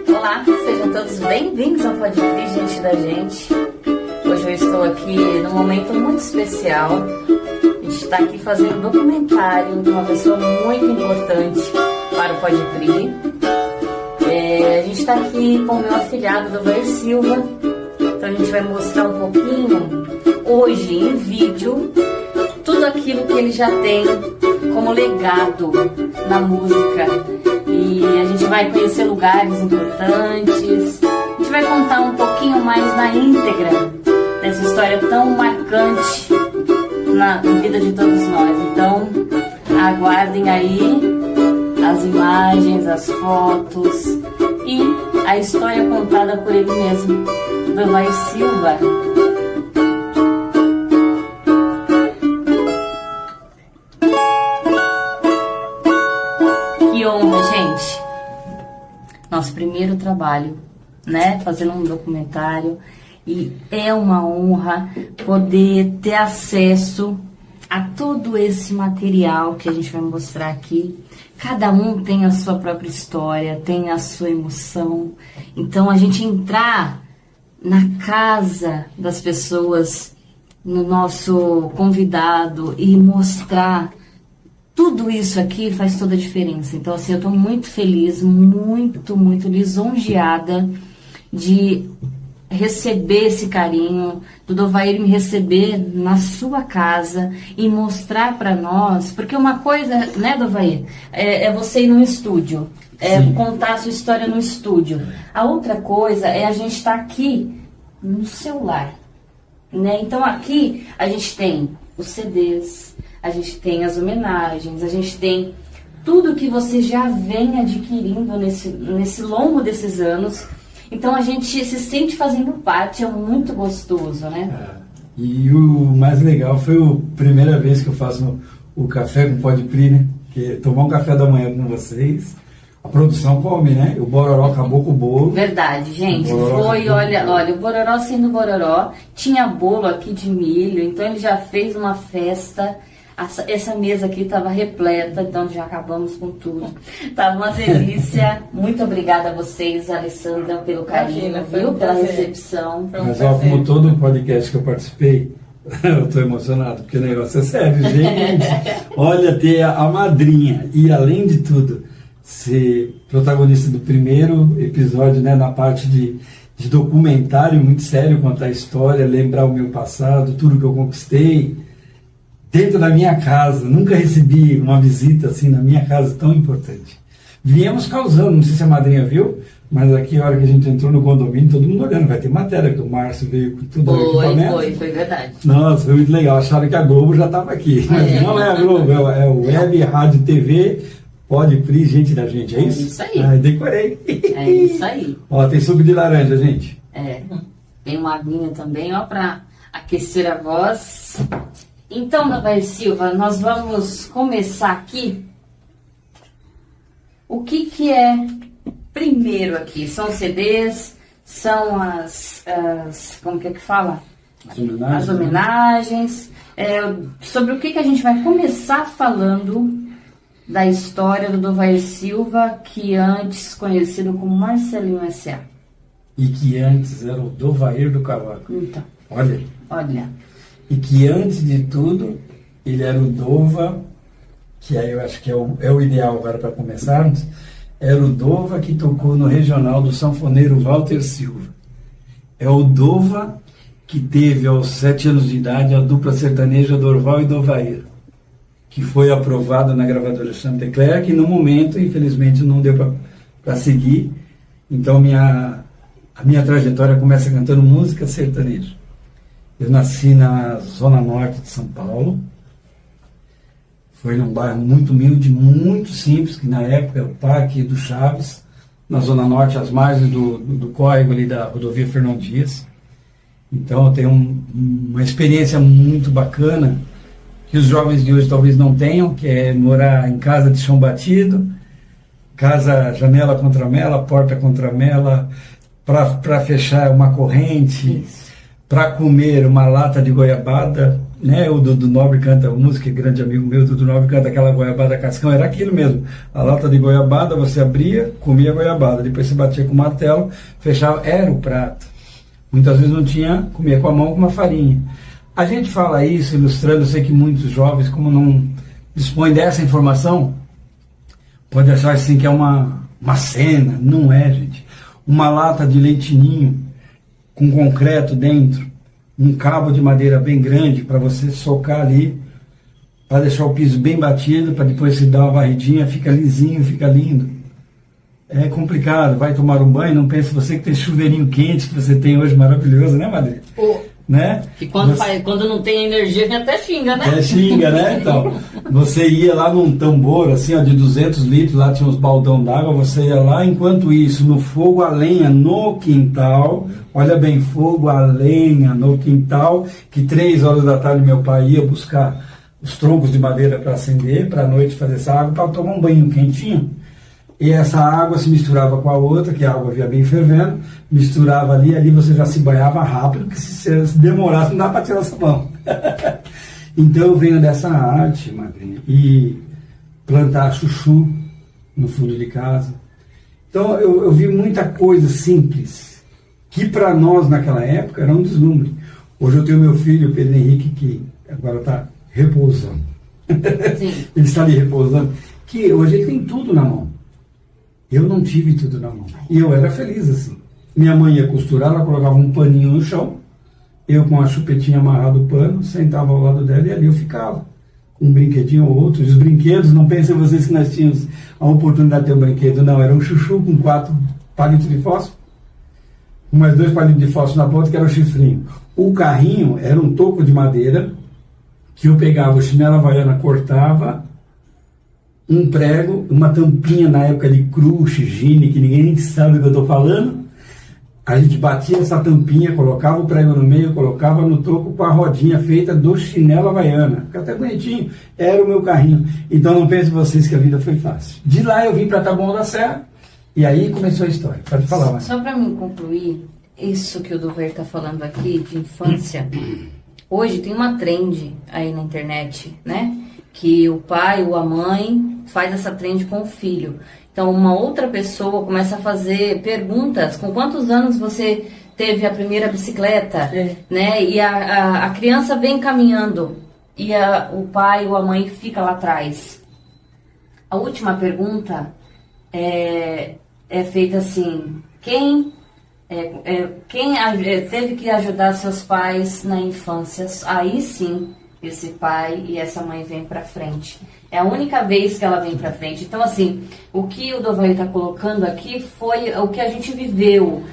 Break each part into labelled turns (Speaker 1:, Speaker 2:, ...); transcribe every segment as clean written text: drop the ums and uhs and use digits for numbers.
Speaker 1: Olá, sejam todos bem-vindos ao Pode Crer, gente da gente. Hoje eu estou aqui num momento muito especial. A gente está aqui fazendo um documentário de uma pessoa muito importante para o Pode Crer. A gente está aqui com o meu afilhado, Dovair Silva. Então a gente vai mostrar um pouquinho, hoje em vídeo, tudo aquilo que ele já tem como legado na música. E a gente vai conhecer lugares importantes, a gente vai contar um pouquinho mais na íntegra dessa história tão marcante na vida de todos nós. Então, aguardem aí as imagens, as fotos e a história contada por ele mesmo, Dovair Silva. Que honra, gente! Nosso primeiro trabalho, né? Fazendo um documentário. E é uma honra poder ter acesso a todo esse material que a gente vai mostrar aqui. Cada um tem a sua própria história, tem a sua emoção. Então, a gente entrar na casa das pessoas, no nosso convidado e mostrar tudo isso aqui faz toda a diferença. Então, assim, eu estou muito feliz, muito lisonjeada de receber esse carinho, do Dovair me receber na sua casa e mostrar para nós, porque uma coisa, né, Dovair, é você ir num estúdio, contar a sua história no estúdio. A outra coisa é a gente estar aqui no celular, né? Então, aqui a gente tem os CDs, a gente tem as homenagens, a gente tem tudo que você já vem adquirindo nesse longo desses anos. Então a gente se sente fazendo parte, é muito gostoso, né?
Speaker 2: E o mais legal foi a primeira vez que eu faço o café com Pode Crer, né? Que é tomar um café da manhã com vocês. A produção come, né? O Bororó acabou com o bolo.
Speaker 1: Verdade, gente. Foi, olha, o Bororó sendo Bororó, tinha bolo aqui de milho, então ele já fez uma festa. Essa mesa aqui estava repleta, então já acabamos com tudo. Tava uma delícia. Muito obrigada a vocês, Alessandra, pelo carinho, viu? Pela recepção.
Speaker 2: Mas ó, como todo podcast que eu participei, eu tô emocionado, porque o negócio é sério, gente. Olha, ter a madrinha e, além de tudo, ser protagonista do primeiro episódio, né, na parte de documentário muito sério, contar a história, lembrar o meu passado, tudo que eu conquistei dentro da minha casa. Nunca recebi uma visita assim na minha casa tão importante. Viemos causando, não sei se a madrinha viu, mas aqui a hora que a gente entrou no condomínio, todo mundo olhando, vai ter matéria, que o Márcio veio com tudo o equipamento.
Speaker 1: Foi verdade.
Speaker 2: Nossa, foi muito legal, acharam que a Globo já estava aqui, mas não é a Globo, é o Web, Rádio, TV, Pode Crer, gente da gente, é isso?
Speaker 1: É isso aí.
Speaker 2: Decorei.
Speaker 1: É isso aí.
Speaker 2: Ó, tem suco de laranja, gente.
Speaker 1: Tem uma aguinha também, ó, para aquecer a voz. Então, Dovair Silva, nós vamos começar aqui. O que é primeiro aqui? São CDs, são as como que fala? As homenagens. Sobre o que a gente vai começar falando da história do Dovair Silva, que antes conhecido como Marcelinho S.A.
Speaker 2: E que antes era o Dovair do Cavaco.
Speaker 1: Então,
Speaker 2: olha. E que antes de tudo, ele era o Dova, que aí eu acho que é o ideal agora para começarmos, era o Dova que tocou no regional do sanfoneiro Walter Silva. É o Dova que teve aos 7 anos de idade a dupla sertaneja Dorval e Dovair, que foi aprovado na gravadora Chantecler, que no momento, infelizmente, não deu para seguir. Então a minha trajetória começa cantando música sertaneja. Eu nasci na zona norte de São Paulo. Foi num bairro muito humilde, muito simples, que na época é o Parque do Chaves, na zona norte, às margens do córrego ali da rodovia Fernão Dias. Então eu tenho uma experiência muito bacana, que os jovens de hoje talvez não tenham, que é morar em casa de chão batido, casa, janela contra mela, porta contra mela, para fechar uma corrente, para comer uma lata de goiabada, né? O Dudu Nobre canta a música, grande amigo meu, o Dudu Nobre canta aquela goiabada cascão, era aquilo mesmo, a lata de goiabada, você abria, comia a goiabada, depois você batia com o martelo, fechava, era o prato. Muitas vezes não tinha, comia com a mão com uma farinha. A gente fala isso ilustrando, eu sei que muitos jovens, como não dispõem dessa informação, pode achar assim que é uma cena. Não é, gente. Uma lata de leite ninho com concreto dentro, um cabo de madeira bem grande para você socar ali, para deixar o piso bem batido, para depois se dar uma varridinha, fica lisinho, fica lindo. É complicado, vai tomar um banho, não pense você que tem chuveirinho quente que você tem hoje maravilhoso, né, Madre? Né?
Speaker 1: Que quando não tem energia, a gente até xinga, né?
Speaker 2: Até xinga, né? Então, você ia lá num tambor, assim, ó, de 200 litros, lá tinha uns baldão d'água, você ia lá, enquanto isso, no fogo a lenha no quintal, olha bem, fogo a lenha no quintal, que 3 horas da tarde meu pai ia buscar os troncos de madeira para acender, para a noite fazer essa água, para tomar um banho quentinho. E essa água se misturava com a outra, que a água vinha bem fervendo, misturava ali você já se banhava rápido, porque se demorasse não dá para tirar essa mão. Então eu venho dessa arte, madrinha, e plantar chuchu no fundo de casa. Então eu vi muita coisa simples, que para nós naquela época era um deslumbre. Hoje eu tenho meu filho, Pedro Henrique, que agora está repousando. Ele está ali repousando, que hoje ele tem tudo na mão. Eu não tive tudo na mão. E eu era feliz assim. Minha mãe ia costurar, ela colocava um paninho no chão, eu com a chupetinha amarrado o pano, sentava ao lado dela e ali eu ficava. Com um brinquedinho ou outro. E os brinquedos, não pensem vocês que nós tínhamos a oportunidade de ter um brinquedo, não. Era um chuchu com 4 palitos de fósforo, com mais 2 palitos de fósforo na ponta, que era o chifrinho. O carrinho era um toco de madeira, que eu pegava o chinelo havaiana, cortava, um prego, uma tampinha na época de crush, gine, que ninguém sabe o que eu estou falando. A gente batia essa tampinha, colocava o prego no meio, colocava no toco com a rodinha feita do chinelo havaiana. Fica até bonitinho. Era o meu carrinho. Então não pensem vocês que a vida foi fácil. De lá eu vim para Taboão da Serra e aí começou a história. Pode falar, Maria.
Speaker 1: Só para me concluir, isso que o Dovair está falando aqui de infância, hoje tem uma trend aí na internet, né? Que o pai ou a mãe faz essa trend com o filho. Então, uma outra pessoa começa a fazer perguntas. Com quantos anos você teve a primeira bicicleta? Né? E a criança vem caminhando e o pai ou a mãe fica lá atrás. A última pergunta é feita assim: quem teve que ajudar seus pais na infância? Aí sim, esse pai e essa mãe vêm para frente. É a única vez que ela vem para frente. Então, assim, o que o Dovair está colocando aqui foi o que a gente viveu.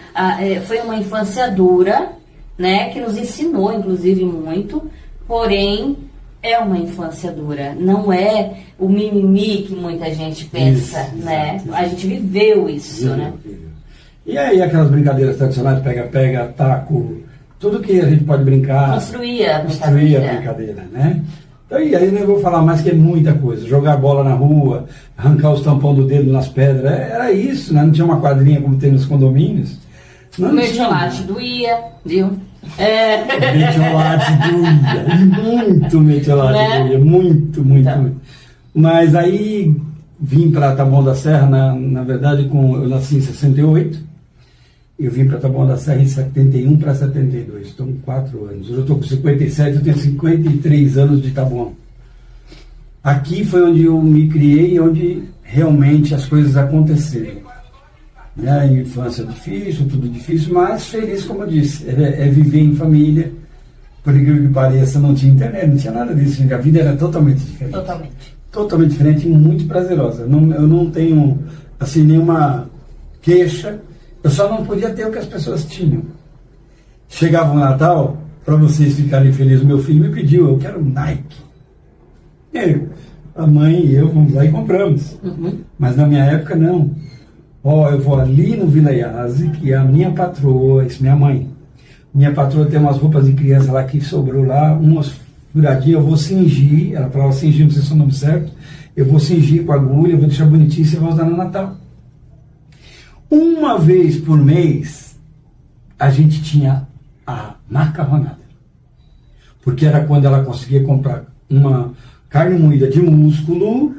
Speaker 1: Foi uma infância dura, né, que nos ensinou, inclusive, muito. Porém, é uma infância dura. Não é o mimimi que muita gente pensa, isso, né? Exatamente. A gente viveu isso, né?
Speaker 2: E aí, aquelas brincadeiras tradicionais, pega-pega, taco, tudo que a gente pode brincar.
Speaker 1: Construir a
Speaker 2: brincadeira, né? Então, e aí eu vou falar mais que é muita coisa. Jogar bola na rua, arrancar os tampões do dedo nas pedras. Era isso, né? Não tinha uma quadrinha como tem nos condomínios.
Speaker 1: O mertiolate doía, viu?
Speaker 2: Mertiolate doía. Muito mertiolate doía. Muito. Mas aí vim para Taboão da Serra, na verdade, eu nasci em 68, eu vim para Taboão da Serra em 71 para 72, então 4 anos. Hoje eu estou com 57, eu tenho 53 anos de Taboão. Aqui foi onde eu me criei, onde realmente as coisas aconteceram. A infância difícil, tudo difícil, mas feliz, como eu disse, é viver em família. Por incrível que pareça, não tinha internet, não tinha nada disso, a vida era totalmente diferente. Totalmente diferente e muito prazerosa. Eu não tenho, assim, nenhuma queixa, eu só não podia ter o que as pessoas tinham. Chegava o Natal, para vocês ficarem felizes, o meu filho me pediu, eu quero Nike. A mãe e eu vamos lá e compramos. Mas na minha época, não. Eu vou ali no Vila Iase, que é a minha patroa, isso, minha mãe. Minha patroa tem umas roupas de criança lá que sobrou lá, umas furadinhas, eu vou cingir, ela falava cingir, não sei se é o nome certo, eu vou cingir com a agulha, eu vou deixar bonitinho e você vai usar no Natal. Uma vez por mês, a gente tinha a macarronada. Porque era quando ela conseguia comprar uma carne moída de músculo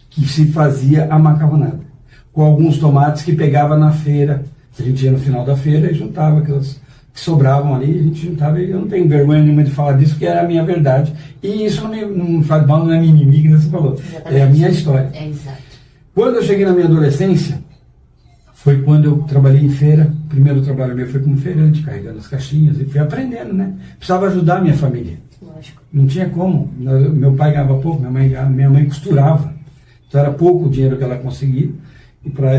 Speaker 2: que se fazia a macarronada. Com alguns tomates que pegava na feira. A gente ia no final da feira e juntava aquelas que sobravam ali, a gente juntava, e eu não tenho vergonha nenhuma de falar disso, porque era a minha verdade. E isso não faz mal, não é mimimi que você falou. Exatamente. É a minha história.
Speaker 1: É exato.
Speaker 2: Quando eu cheguei na minha adolescência, foi quando eu trabalhei em feira. O primeiro trabalho meu foi como feirante, carregando as caixinhas, e fui aprendendo, né? Precisava ajudar a minha família.
Speaker 1: Lógico. Não
Speaker 2: tinha como. Meu pai ganhava pouco, minha mãe costurava. Então era pouco o dinheiro que ela conseguia.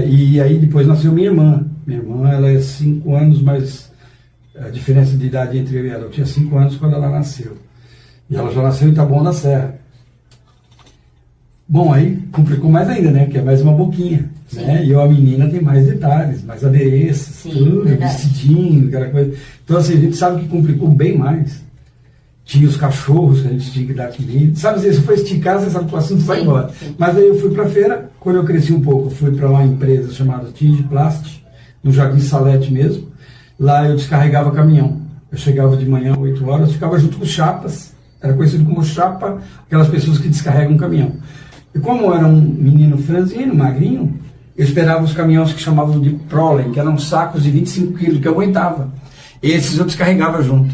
Speaker 2: E aí depois nasceu minha irmã. Minha irmã, ela é 5 anos, mas a diferença de idade entre eu e ela, eu tinha 5 anos quando ela nasceu. E ela já nasceu em Taboão da Serra. Bom, aí complicou mais ainda, né? Que é mais uma boquinha. Né? E a menina tem mais detalhes, mais adereços, tudo, verdade. Vestidinho, aquela coisa. Então, assim, a gente sabe que complicou bem mais. Tinha os cachorros que a gente tinha que dar comida. Sabe, se for esticar, você sabe que o assunto vai embora. Sim. Mas aí eu fui para a feira, quando eu cresci um pouco, fui para uma empresa chamada Tinge Plast, no Jardim Salete mesmo. Lá eu descarregava caminhão. Eu chegava de manhã, 8 horas, ficava junto com os chapas. Era conhecido como chapa, aquelas pessoas que descarregam caminhão. E como eu era um menino franzino, magrinho, eu esperava os caminhões que chamavam de Prolen, que eram sacos de 25 quilos, que eu aguentava. Esses eu descarregava junto.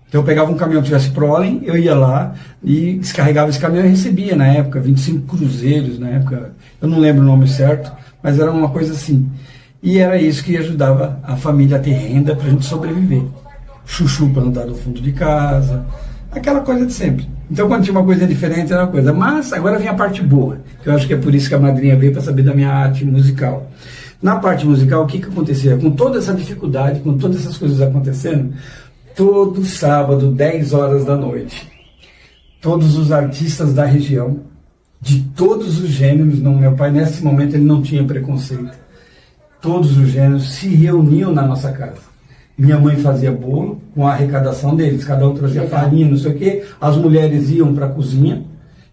Speaker 2: Então eu pegava um caminhão que tivesse Prolen, eu ia lá e descarregava esse caminhão e recebia na época 25 cruzeiros, na época, eu não lembro o nome certo, mas era uma coisa assim. E era isso que ajudava a família a ter renda para a gente sobreviver. Chuchu para andar no fundo de casa, aquela coisa de sempre. Então quando tinha uma coisa diferente era uma coisa. Mas agora vem a parte boa, que eu acho que é por isso que a madrinha veio, para saber da minha arte musical. Na parte musical, o que acontecia? Com toda essa dificuldade, com todas essas coisas acontecendo, todo sábado, 10 horas da noite, todos os artistas da região, de todos os gêneros, meu pai nesse momento ele não tinha preconceito, todos os gêneros se reuniam na nossa casa. Minha mãe fazia bolo com a arrecadação deles, cada um trazia farinha, não sei o quê, as mulheres iam para a cozinha,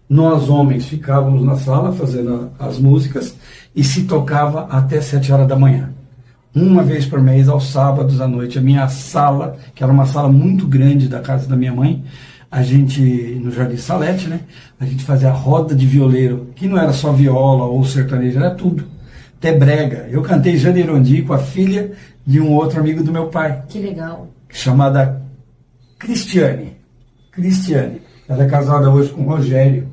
Speaker 2: nós homens ficávamos na sala fazendo as músicas e se tocava até 7 horas da manhã. Uma vez por mês, aos sábados à noite, a minha sala, que era uma sala muito grande da casa da minha mãe, a gente, no Jardim Salete, né, a gente fazia a roda de violeiro, que não era só viola ou sertanejo, era tudo, até brega. Eu cantei Janeirondi com a filha de um outro amigo do meu pai.
Speaker 1: Que legal.
Speaker 2: Chamada Cristiane. Ela é casada hoje com o Rogério.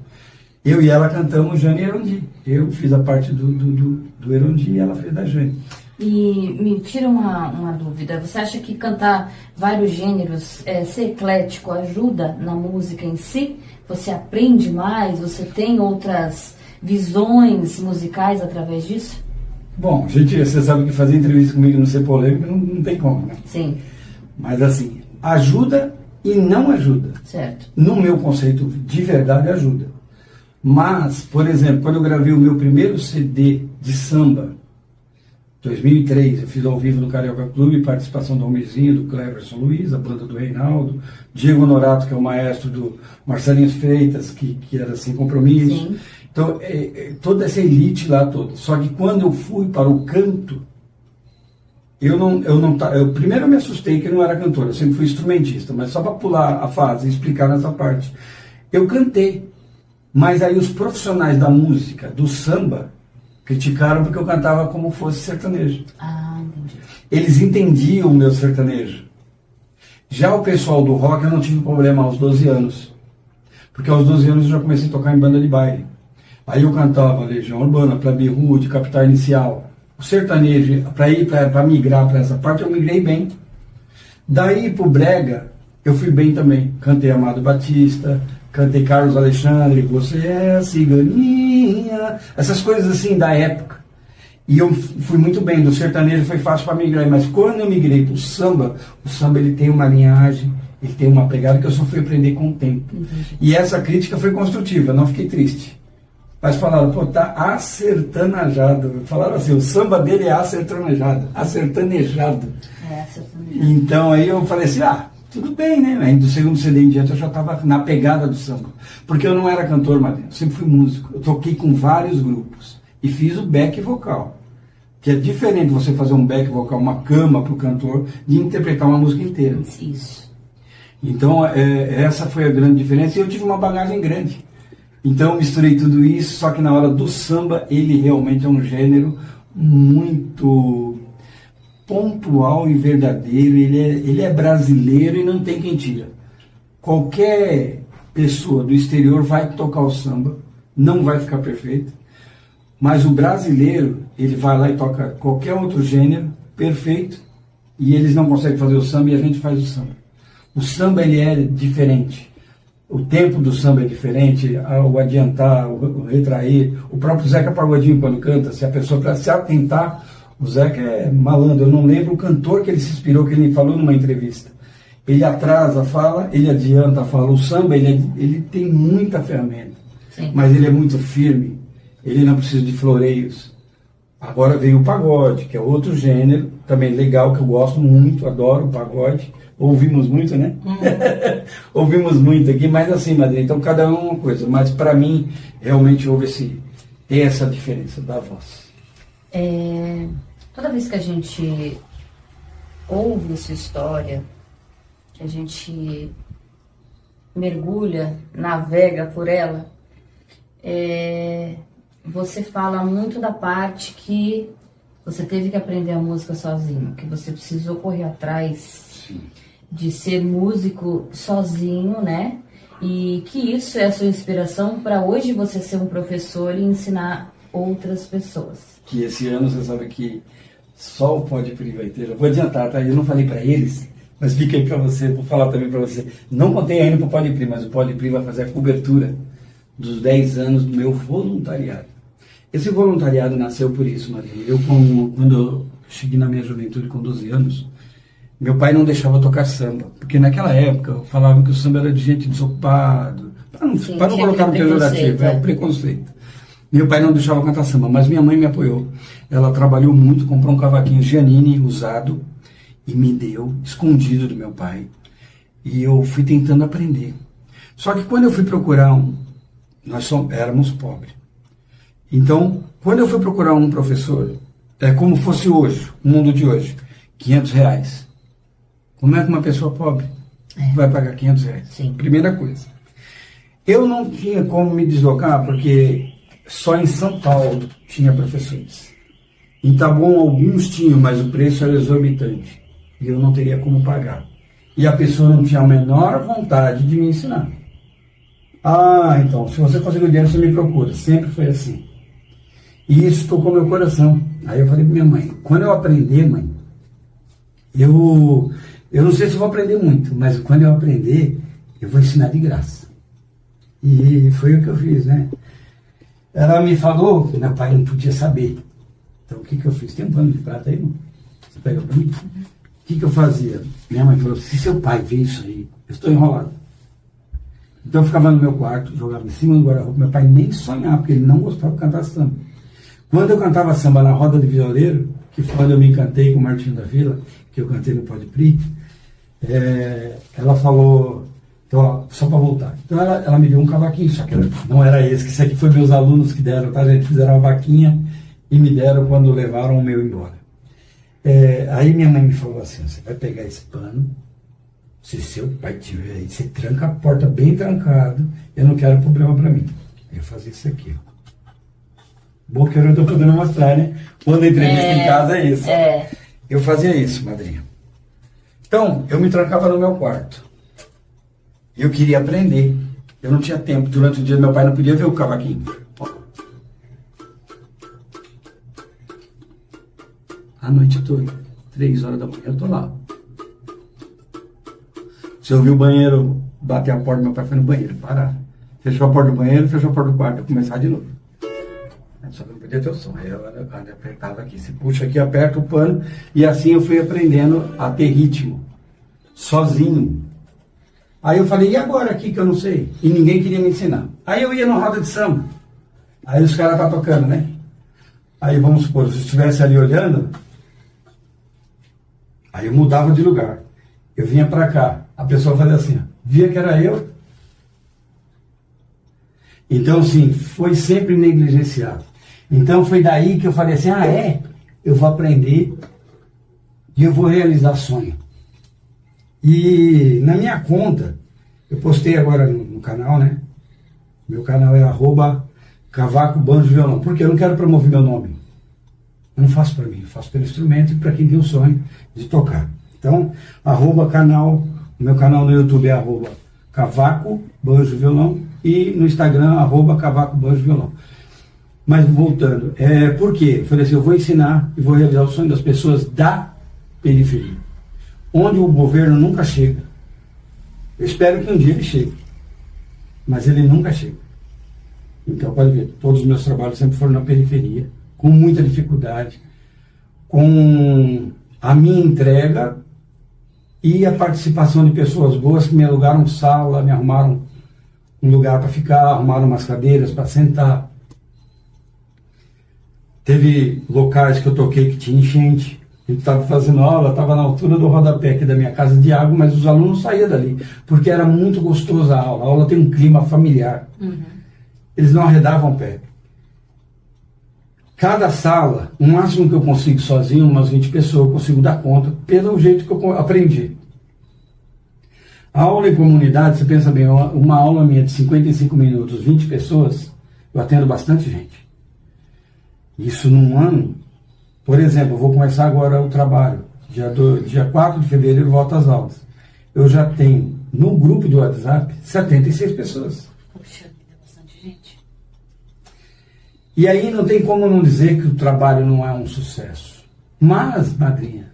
Speaker 2: Eu e ela cantamos Janeirondi. Eu fiz a parte do Erondi e ela fez da Jane.
Speaker 1: E me tira uma dúvida, você acha que cantar vários gêneros, ser eclético, ajuda na música em si? Você aprende mais? Você tem outras visões musicais através disso?
Speaker 2: Bom, gente, você sabe que fazer entrevista comigo não ser polêmico não tem como, né?
Speaker 1: Sim.
Speaker 2: Mas assim, ajuda e não ajuda.
Speaker 1: Certo.
Speaker 2: No meu conceito, de verdade, ajuda. Mas, por exemplo, quando eu gravei o meu primeiro CD de samba, 2003, eu fiz ao vivo no Carioca Clube, participação do Almirzinho, do Cleverson Luiz, a banda do Reinaldo, Diego Honorato, que é o maestro do Marcelinho Freitas, que era Sem Compromisso.
Speaker 1: Sim.
Speaker 2: Então, toda essa elite lá toda. Só que quando eu fui para o canto, primeiro eu me assustei que eu não era cantor, eu sempre fui instrumentista, mas só para pular a fase e explicar nessa parte. Eu cantei, Mas aí os profissionais da música, do samba, criticaram porque eu cantava como fosse sertanejo.
Speaker 1: Ah, entendi.
Speaker 2: Eles entendiam o meu sertanejo. Já o pessoal do rock, eu não tive problema aos 12 anos. Porque aos 12 anos eu já comecei a tocar em banda de baile. Aí eu cantava Legião Urbana, Plebe Rude, Capital Inicial. O sertanejo, para migrar para essa parte, eu migrei bem. Daí pro brega, eu fui bem também. Cantei Amado Batista, cantei Carlos Alexandre, Você é a Ciganinha. Essas coisas assim da época. E eu fui muito bem. Do sertanejo foi fácil para migrar. Mas quando eu migrei pro samba, o samba ele tem uma linhagem, ele tem uma pegada que eu só fui aprender com o tempo. E essa crítica foi construtiva, não fiquei triste. Mas falaram, pô, tá acertanejado. Falaram assim, o samba dele é acertanejado. Acertanejado.
Speaker 1: É, acertanejado.
Speaker 2: Então aí eu falei assim, tudo bem, né? Aí do segundo CD em diante eu já estava na pegada do samba. Porque eu não era cantor, mas eu sempre fui músico. Eu toquei com vários grupos. E fiz o back vocal. Que é diferente você fazer um back vocal, uma cama para o cantor, de interpretar uma música inteira.
Speaker 1: Isso.
Speaker 2: Então essa foi a grande diferença. E eu tive uma bagagem grande. Então eu misturei tudo isso, só que na hora do samba, ele realmente é um gênero muito pontual e verdadeiro, ele é brasileiro e não tem quem tira. Qualquer pessoa do exterior vai tocar o samba, não vai ficar perfeito, mas o brasileiro, ele vai lá e toca qualquer outro gênero, perfeito, e eles não conseguem fazer o samba e a gente faz o samba. O samba, ele é diferente. O tempo do samba é diferente, o adiantar, o retrair. O próprio Zeca Pagodinho, quando canta, se a pessoa, para se atentar, o Zeca é malandro. Eu não lembro o cantor que ele se inspirou, que ele falou numa entrevista. Ele atrasa a fala, ele adianta a fala. O samba, ele tem muita ferramenta, sim, mas ele é muito firme. Ele não precisa de floreios. Agora veio o pagode, que é outro gênero, também legal, que eu gosto muito, adoro o pagode. Ouvimos muito, né? Ouvimos muito aqui, mas assim, Madrinha, então cada um é uma coisa. Mas para mim, realmente houve essa diferença da voz.
Speaker 1: Toda vez que a gente ouve essa história, que a gente mergulha, navega por ela, você fala muito da parte que você teve que aprender a música sozinho, que você precisou correr atrás, sim, de ser músico sozinho, né? E que isso é a sua inspiração para hoje você ser um professor e ensinar outras pessoas.
Speaker 2: Que esse ano você sabe que só o Pode Pri vai ter. Eu vou adiantar, tá? Eu não falei para eles, mas fica aí para você, vou falar também para você. Não contei ainda para o Pode Pri, mas o Pode Pri vai fazer a cobertura dos 10 anos do meu voluntariado. Esse voluntariado nasceu por isso, Maria. Quando eu cheguei na minha juventude com 12 anos, meu pai não deixava eu tocar samba, porque naquela época falavam que o samba era de gente desocupada, para não colocar no pejorativo, o preconceito. Meu pai não deixava eu cantar samba, mas minha mãe me apoiou. Ela trabalhou muito, comprou um cavaquinho Giannini usado e me deu, escondido do meu pai. E eu fui tentando aprender. Só que quando eu fui procurar nós éramos pobres. Então, quando eu fui procurar um professor, como fosse hoje, o mundo de hoje, R$500. Como é que uma pessoa pobre vai pagar R$500?
Speaker 1: Sim.
Speaker 2: Primeira coisa. Eu não tinha como me deslocar, porque só em São Paulo tinha professores. Em Taboão alguns tinham, mas o preço era exorbitante. E eu não teria como pagar. E a pessoa não tinha a menor vontade de me ensinar. Então, se você conseguir dinheiro, você me procura. Sempre foi assim. E isso tocou meu coração. Aí eu falei pra minha mãe, quando eu aprender, mãe, eu não sei se vou aprender muito, mas quando eu aprender, eu vou ensinar de graça. E foi o que eu fiz, né? Ela me falou que meu pai não podia saber. Então o que eu fiz? Tem um pano de prata aí, não? Você pega pra mim? O que eu fazia? Minha mãe falou, se seu pai vê isso aí, eu estou enrolado. Então eu ficava no meu quarto, jogava em cima do guarda-roupa, meu pai nem sonhava, porque ele não gostava de cantar samba. Quando eu cantava samba na roda de violeiro, que foi quando eu me encantei com o Martinho da Vila, que eu cantei no Pode Pri, ela falou, então, ó, só para voltar. Então ela me deu um cavaquinho, só que não era esse, que isso aqui foi meus alunos que deram, tá? A gente fizeram uma vaquinha e me deram quando levaram o meu embora. Aí minha mãe me falou assim, você vai pegar esse pano, se seu pai tiver aí, você tranca a porta bem trancado, eu não quero problema para mim. Eu fazia isso aqui, ó. Bom que eu não estou podendo mostrar, né? Quando a entrevista em casa é isso. Eu fazia isso, madrinha. Então, eu me trancava no meu quarto. Eu queria aprender. Eu não tinha tempo. Durante o dia, meu pai não podia ver o cavaquinho. A noite toda, 3 horas da manhã, eu tô lá. Se eu vi o banheiro, bater a porta, meu pai foi no banheiro, parar. Fechou a porta do banheiro, fechou a porta do quarto, eu começar de novo. Só que não podia ter o som. Aí eu apertava aqui, se puxa aqui, aperta o pano. E assim eu fui aprendendo a ter ritmo, sozinho. Aí eu falei, e agora aqui que eu não sei? E ninguém queria me ensinar. Aí eu ia no roda de samba. Aí os caras tá tocando, né? Aí vamos supor, se eu estivesse ali olhando, aí eu mudava de lugar. Eu vinha pra cá. A pessoa fazia assim, ó, via que era eu. Então, assim, foi sempre negligenciado. Então foi daí que eu falei assim, eu vou aprender e eu vou realizar sonho. E na minha conta, eu postei agora no canal, né? Meu canal é @Cavaco Banjo Violão, porque eu não quero promover meu nome. Eu não faço para mim, eu faço pelo instrumento e para quem tem o sonho de tocar. Então, meu canal no YouTube é @Cavaco Banjo Violão e no Instagram @Cavaco Banjo Violão. Mas voltando, por quê? Eu falei assim, eu vou ensinar e vou realizar o sonho das pessoas da periferia, onde o governo nunca chega. Eu espero que um dia ele chegue, mas ele nunca chega. Então pode ver, todos os meus trabalhos sempre foram na periferia, com muita dificuldade, com a minha entrega e a participação de pessoas boas que me alugaram sala, me arrumaram um lugar para ficar, arrumaram umas cadeiras para sentar. Teve locais que eu toquei que tinha enchente. A gente estava fazendo aula, estava na altura do rodapé aqui da minha casa de água, mas os alunos saíam dali, porque era muito gostosa a aula. A aula tem um clima familiar. Eles não arredavam o pé. Cada sala, o máximo que eu consigo sozinho, umas 20 pessoas, eu consigo dar conta, pelo jeito que eu aprendi. A aula em comunidade, você pensa bem, uma aula minha de 55 minutos, 20 pessoas, eu atendo bastante gente. Isso num ano, por exemplo, eu vou começar agora o trabalho, dia 4 de fevereiro eu volto às aulas. Eu já tenho, no grupo do WhatsApp, 76 pessoas.
Speaker 1: Puxa, é bastante gente.
Speaker 2: E aí não tem como não dizer que o trabalho não é um sucesso. Mas, madrinha,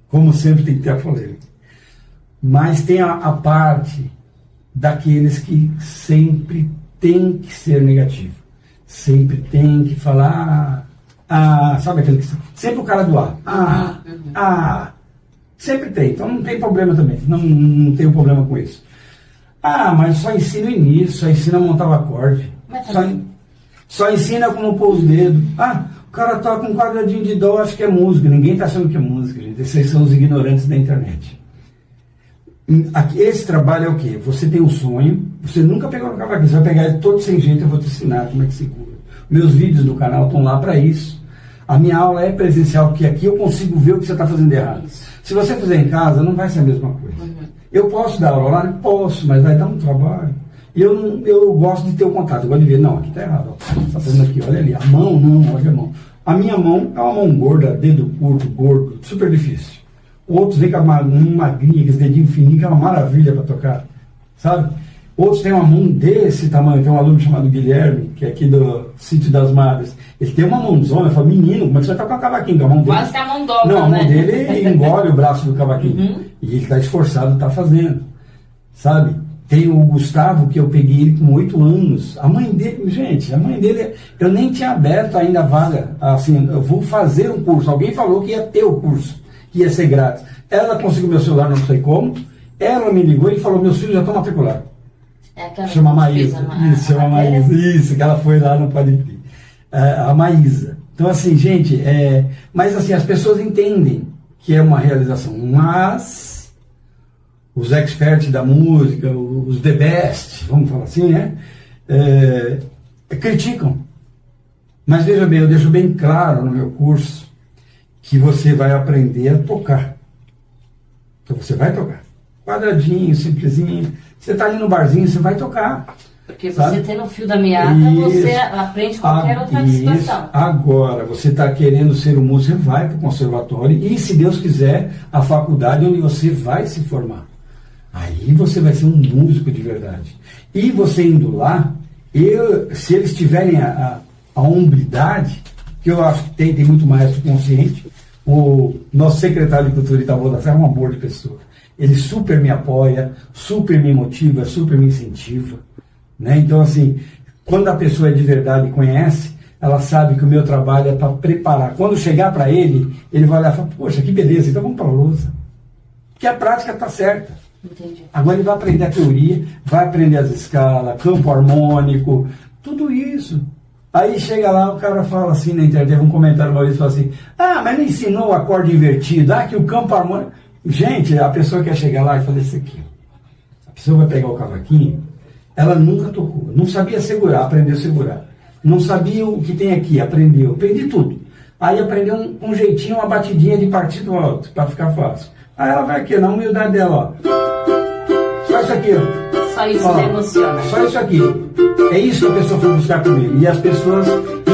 Speaker 2: como sempre tem que ter a polêmica. Mas tem a parte daqueles que sempre tem que ser negativo. Sempre tem que falar, sabe aquele que... Sempre o cara do sempre tem, então não tem problema também, não tenho problema com isso. Mas só ensina o início, só ensina a montar o acorde, só ensina como pôr os dedos. O cara toca um quadradinho de dó, acho que é música, ninguém está achando que é música, gente. Esses são os ignorantes da internet. Esse trabalho é o quê? Você tem um sonho, você nunca pegou no cavaquinho, você vai pegar ele todo sem jeito, eu vou te ensinar como é que segura. Meus vídeos do canal estão lá para isso. A minha aula é presencial, porque aqui eu consigo ver o que você está fazendo errado. Se você fizer em casa, não vai ser a mesma coisa. Eu posso dar aula lá? Posso, mas vai dar um trabalho. E eu gosto de ter o contato, eu gosto de ver, não, aqui está errado. Está fazendo aqui, olha ali, a mão, não, olha a mão. A minha mão é uma mão gorda, dedo curto, gordo, super difícil. Outros vêm com uma magrinha, com esse dedinho fininho, que é uma maravilha para tocar, sabe? Outros têm uma mão desse tamanho. Tem um aluno chamado Guilherme, que é aqui do Sítio das Madres. Ele tem uma mãozona. Eu falo, menino, como é que você vai tocar o cavaquinho? A mão dele...
Speaker 1: Quase que a mão dobra,
Speaker 2: não, a mão
Speaker 1: né?
Speaker 2: dele engole o braço do cavaquinho. E ele está esforçado, está fazendo, sabe? Tem o Gustavo, que eu peguei ele com 8 anos. A mãe dele, gente, eu nem tinha aberto ainda a vaga. Assim, eu vou fazer um curso. Alguém falou que ia ter o curso, que ia ser grátis. Ela conseguiu meu celular, não sei como. Ela me ligou e falou, meus filhos já estão matriculados. Chama Maísa. Isso, chama Maísa. Isso, que ela foi lá, não pode ir. A Maísa. Então, assim, gente, mas assim, as pessoas entendem que é uma realização, mas os experts da música, os the best, vamos falar assim, né? Criticam. Mas veja bem, eu deixo bem claro no meu curso que você vai aprender a tocar. Então você vai tocar. Quadradinho, simplesinho. Você está ali no barzinho, você vai tocar.
Speaker 1: Porque você
Speaker 2: sabe?
Speaker 1: tendo o fio da meada, você aprende qualquer outra situação.
Speaker 2: Agora, você está querendo ser um músico, você vai para o conservatório e, se Deus quiser, a faculdade onde você vai se formar. Aí você vai ser um músico de verdade. E você indo lá, se eles tiverem a hombridade, que eu acho que tem muito maestro consciente, o nosso secretário de Cultura de Taboão da Serra é um amor de pessoa. Ele super me apoia, super me motiva, super me incentiva. Né? Então, assim, quando a pessoa é de verdade e conhece, ela sabe que o meu trabalho é para preparar. Quando chegar para ele, ele vai olhar e falar, poxa, que beleza, então vamos para a lousa. Porque a prática está certa.
Speaker 1: Entendi.
Speaker 2: Agora ele vai aprender a teoria, vai aprender as escalas, campo harmônico, tudo isso. Aí chega lá, o cara fala assim na internet, teve um comentário uma vez, fala assim, mas não ensinou o acorde invertido, que o campo harmônico... Gente, a pessoa quer chegar lá e fazer isso aqui. A pessoa vai pegar o cavaquinho, ela nunca tocou, não sabia segurar, aprendeu a segurar. Não sabia o que tem aqui, aprendeu, aprendi tudo. Aí aprendeu um jeitinho, uma batidinha de partido alto, para ficar fácil. Aí ela vai aqui, na humildade dela, ó. Só isso aqui, ó.
Speaker 1: Só isso me emociona.
Speaker 2: Só isso aqui. É isso que a pessoa foi buscar comigo. E as pessoas,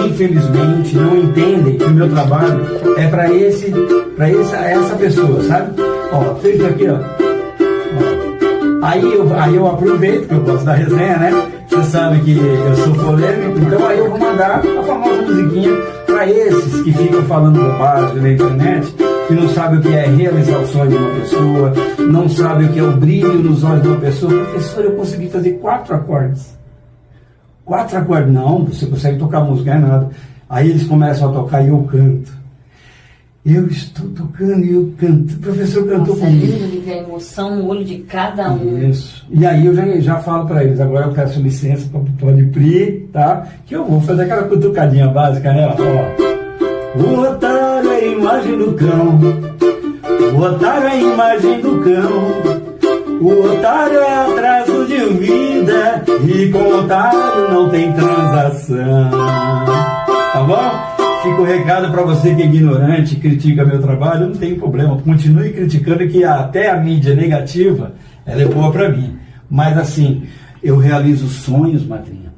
Speaker 2: infelizmente, não entendem que o meu trabalho é para essa pessoa, sabe? Ó, fez isso aqui, ó. Aí eu aproveito, que eu gosto da resenha, né? Você sabe que eu sou polêmico, então aí eu vou mandar a famosa musiquinha para esses que ficam falando bobagem na internet, que não sabem o que é realizar o sonho de uma pessoa, não sabem o que é o brilho nos olhos de uma pessoa. Professor, eu consegui fazer 4 acordes. 4 acordes? Não, você consegue tocar música, não é nada. Aí eles começam a tocar e eu canto. Eu estou tocando e eu canto. O professor cantou comigo.
Speaker 1: É lindo de ver a emoção no olho de cada um.
Speaker 2: Isso. E aí eu já falo para eles, agora eu peço licença para o Pode Pri, tá? Que eu vou fazer aquela cutucadinha básica, né? Ó. O otário é a imagem do cão. O otário é a imagem do cão. O otário é atraso de vida. E com o otário não tem transação. Tá bom? Fica o recado para você que é ignorante, critica meu trabalho, não tem problema, continue criticando, que até a mídia negativa, ela é boa para mim. Mas assim, eu realizo sonhos, madrinha,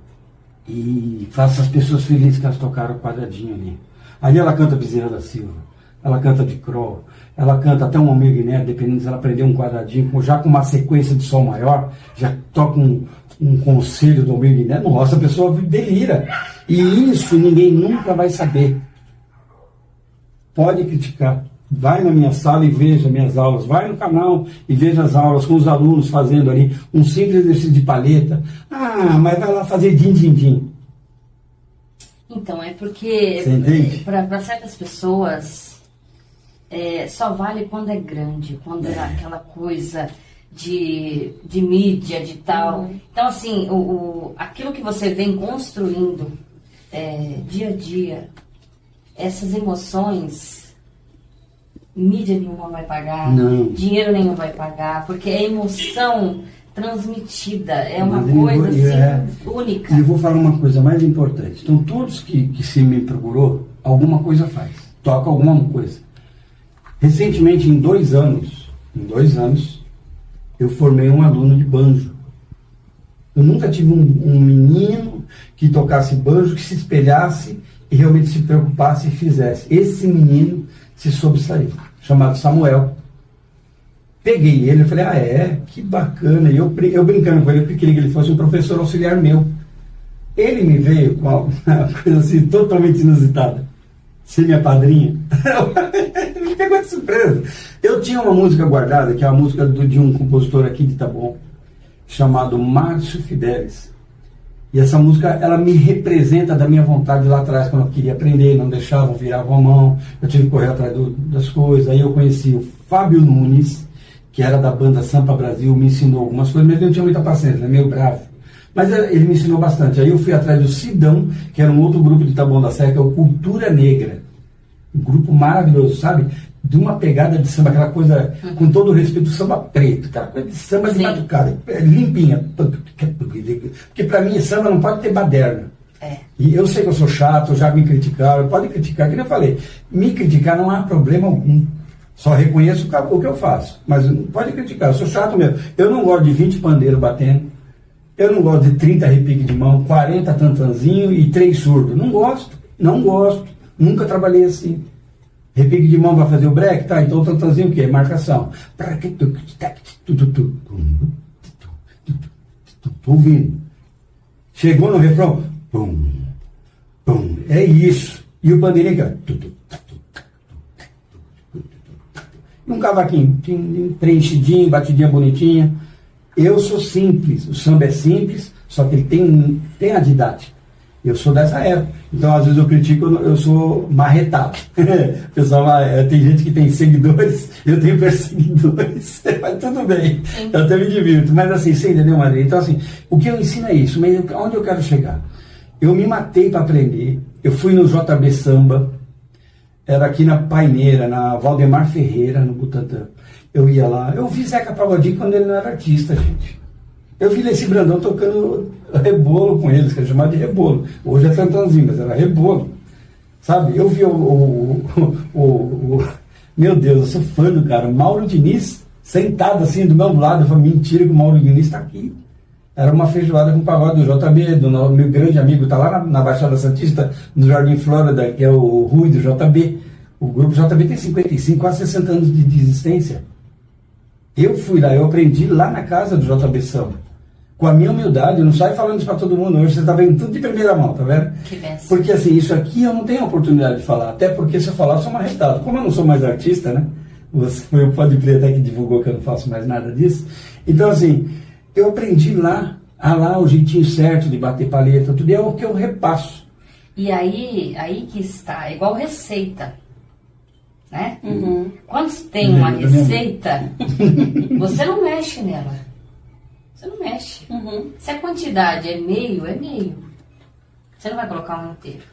Speaker 2: e faço as pessoas felizes que elas tocaram o quadradinho ali. Ali ela canta Bezerra da Silva, ela canta de Kroll, ela canta até um Almir Guiné, dependendo se ela aprender um quadradinho, já com uma sequência de sol maior, já toca um conselho do Almir Guiné, nossa, a pessoa delira. E isso ninguém nunca vai saber. Pode criticar. Vai na minha sala e veja minhas aulas. Vai no canal e veja as aulas com os alunos fazendo ali um simples exercício de palheta. Mas vai lá fazer din-din-din.
Speaker 1: Então, é porque para certas pessoas só vale quando é grande, quando é aquela coisa de mídia, de tal. Então, assim, aquilo que você vem construindo dia a dia, essas emoções, mídia nenhuma vai pagar, dinheiro nenhum vai pagar, porque é emoção transmitida, é uma coisa assim, única.
Speaker 2: E eu vou falar uma coisa mais importante. Então, todos que se me procurou, alguma coisa faz, toca alguma coisa. Recentemente, em 2 anos, eu formei um aluno de banjo. Eu nunca tive um menino que tocasse banjo, que se espelhasse e realmente se preocupasse e fizesse. Esse menino se sobressaiu, chamado Samuel. Peguei ele e falei, que bacana. E eu brincando com ele, porque queria que ele fosse um professor auxiliar meu. Ele me veio com uma coisa assim, totalmente inusitada. Ser minha padrinha. Me pegou de surpresa. Eu tinha uma música guardada, que é a música de um compositor aqui de Taboão, chamado Márcio Fidelis. E essa música, ela me representa da minha vontade lá atrás, quando eu queria aprender, não deixavam, viravam a mão, eu tive que correr atrás das coisas. Aí eu conheci o Fábio Nunes, que era da banda Sampa Brasil, me ensinou algumas coisas, mas ele não tinha muita paciência, ele é meio bravo. Mas ele me ensinou bastante. Aí eu fui atrás do Sidão, que era um outro grupo de Taboão da Serra, que é o Cultura Negra. Um grupo maravilhoso, sabe? De uma pegada de samba, aquela coisa, com todo o respeito, do samba preto, aquela coisa de samba de batucada, limpinha. Porque pra mim, samba não pode ter baderna. E eu sei que eu sou chato, já me criticaram, pode criticar, que nem eu falei. Me criticar não há problema algum. Só reconheço o que eu faço. Mas pode criticar, eu sou chato mesmo. Eu não gosto de 20 pandeiros batendo. Eu não gosto de 30 repique de mão, 40 tantanzinho e 3 surdos. Não gosto, não gosto. Nunca trabalhei assim. Repique de mão vai fazer o break? Tá, então o tantanzinho o quê? Marcação. Ouvindo. Chegou no refrão. Pum, pum. É isso. E o pandeirinho aqui, e um cavaquinho, preenchidinho, batidinha bonitinha. Eu sou simples, o samba é simples, só que ele tem a didática. Eu sou dessa época. Então, às vezes eu critico, eu sou marretado. Pessoal, tem gente que tem seguidores, eu tenho perseguidores. Mas tudo bem, eu até me divirto. Mas assim, você entendeu, Maria? Então, assim, o que eu ensino é isso, mas onde eu quero chegar? Eu me matei para aprender. Eu fui no JB Samba, era aqui na Paineira, na Valdemar Ferreira, no Butantã. Eu ia lá, eu vi Zeca Pagodinho quando ele não era artista, gente. Eu vi Leci Brandão tocando rebolo com eles, que é chamado de rebolo. Hoje é tantanzinho, mas era rebolo. Sabe? Eu vi meu Deus, eu sou fã do cara, Mauro Diniz, sentado assim do meu lado. Eu falei, mentira que o Mauro Diniz está aqui. Era uma feijoada com pagode do JB, do meu grande amigo, está lá na Baixada Santista, no Jardim Flórida, que é o Rui do JB. O grupo JB tem 55, quase 60 anos de existência. Eu fui lá, eu aprendi lá na casa do JB Samba. Com a minha humildade, eu não saio falando isso para todo mundo. Hoje você está vendo tudo de primeira mão, tá vendo?
Speaker 1: Que benção.
Speaker 2: Porque assim, isso aqui eu não tenho a oportunidade de falar. Até porque se eu falar, eu sou marretado. Como eu não sou mais artista, né? Você foi o Pode Crer até que divulgou que eu não faço mais nada disso. Então assim, eu aprendi lá o jeitinho certo de bater palheta, tudo é o que eu repasso.
Speaker 1: E aí que está, é igual receita, né?
Speaker 3: Uhum.
Speaker 1: Quando você tem uma receita, você não mexe nela. Você não mexe.
Speaker 3: Uhum.
Speaker 1: Se a quantidade é meio, é meio. Você não vai colocar um inteiro.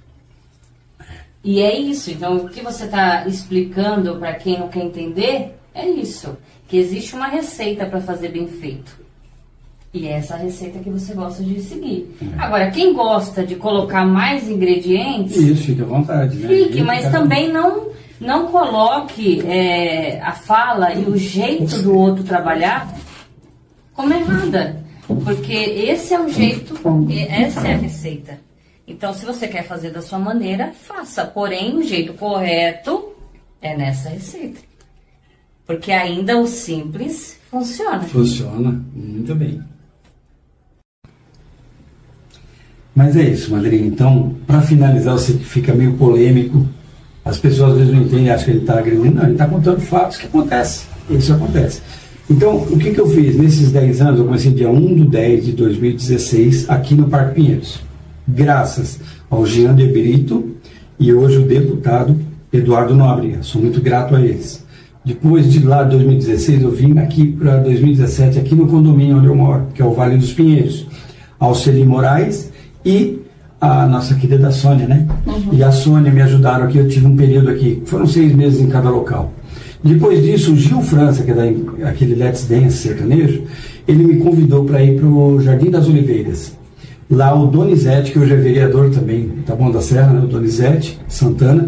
Speaker 1: E é isso. Então, o que você está explicando para quem não quer entender é isso. Que existe uma receita para fazer bem feito. E é essa receita que você gosta de seguir. Agora, quem gosta de colocar mais ingredientes...
Speaker 2: Isso, fique à vontade, né?
Speaker 1: Fique, mas também não coloque a fala e o jeito do outro trabalhar como errada. Porque esse é o jeito, essa é a receita. Então, se você quer fazer da sua maneira, faça. Porém, o jeito correto é nessa receita. Porque ainda o simples funciona.
Speaker 2: Funciona muito bem. Mas é isso, Madrinha. Então, para finalizar, eu sei que fica meio polêmico. As pessoas às vezes não entendem, acham que ele está agredindo. Não, ele está contando fatos que acontecem. Isso acontece. Então, o que eu fiz? Nesses 10 anos, eu comecei dia 1/10/2016, aqui no Parque Pinheiros. Graças ao Jean de Brito e hoje o deputado Eduardo Nóbrega. Sou muito grato a eles. Depois de lá, 2016, eu vim aqui para 2017, aqui no condomínio onde eu moro, que é o Vale dos Pinheiros. Alceli Moraes e a nossa querida Sônia, né? Uhum. E a Sônia me ajudaram aqui, eu tive um período aqui, foram 6 meses em cada local. Depois disso, o Gil França, que é aquele Let's Dance sertanejo, ele me convidou para ir para o Jardim das Oliveiras. Lá o Donizete, que hoje é vereador também, Taboão da Serra, né? O Donizete Santana,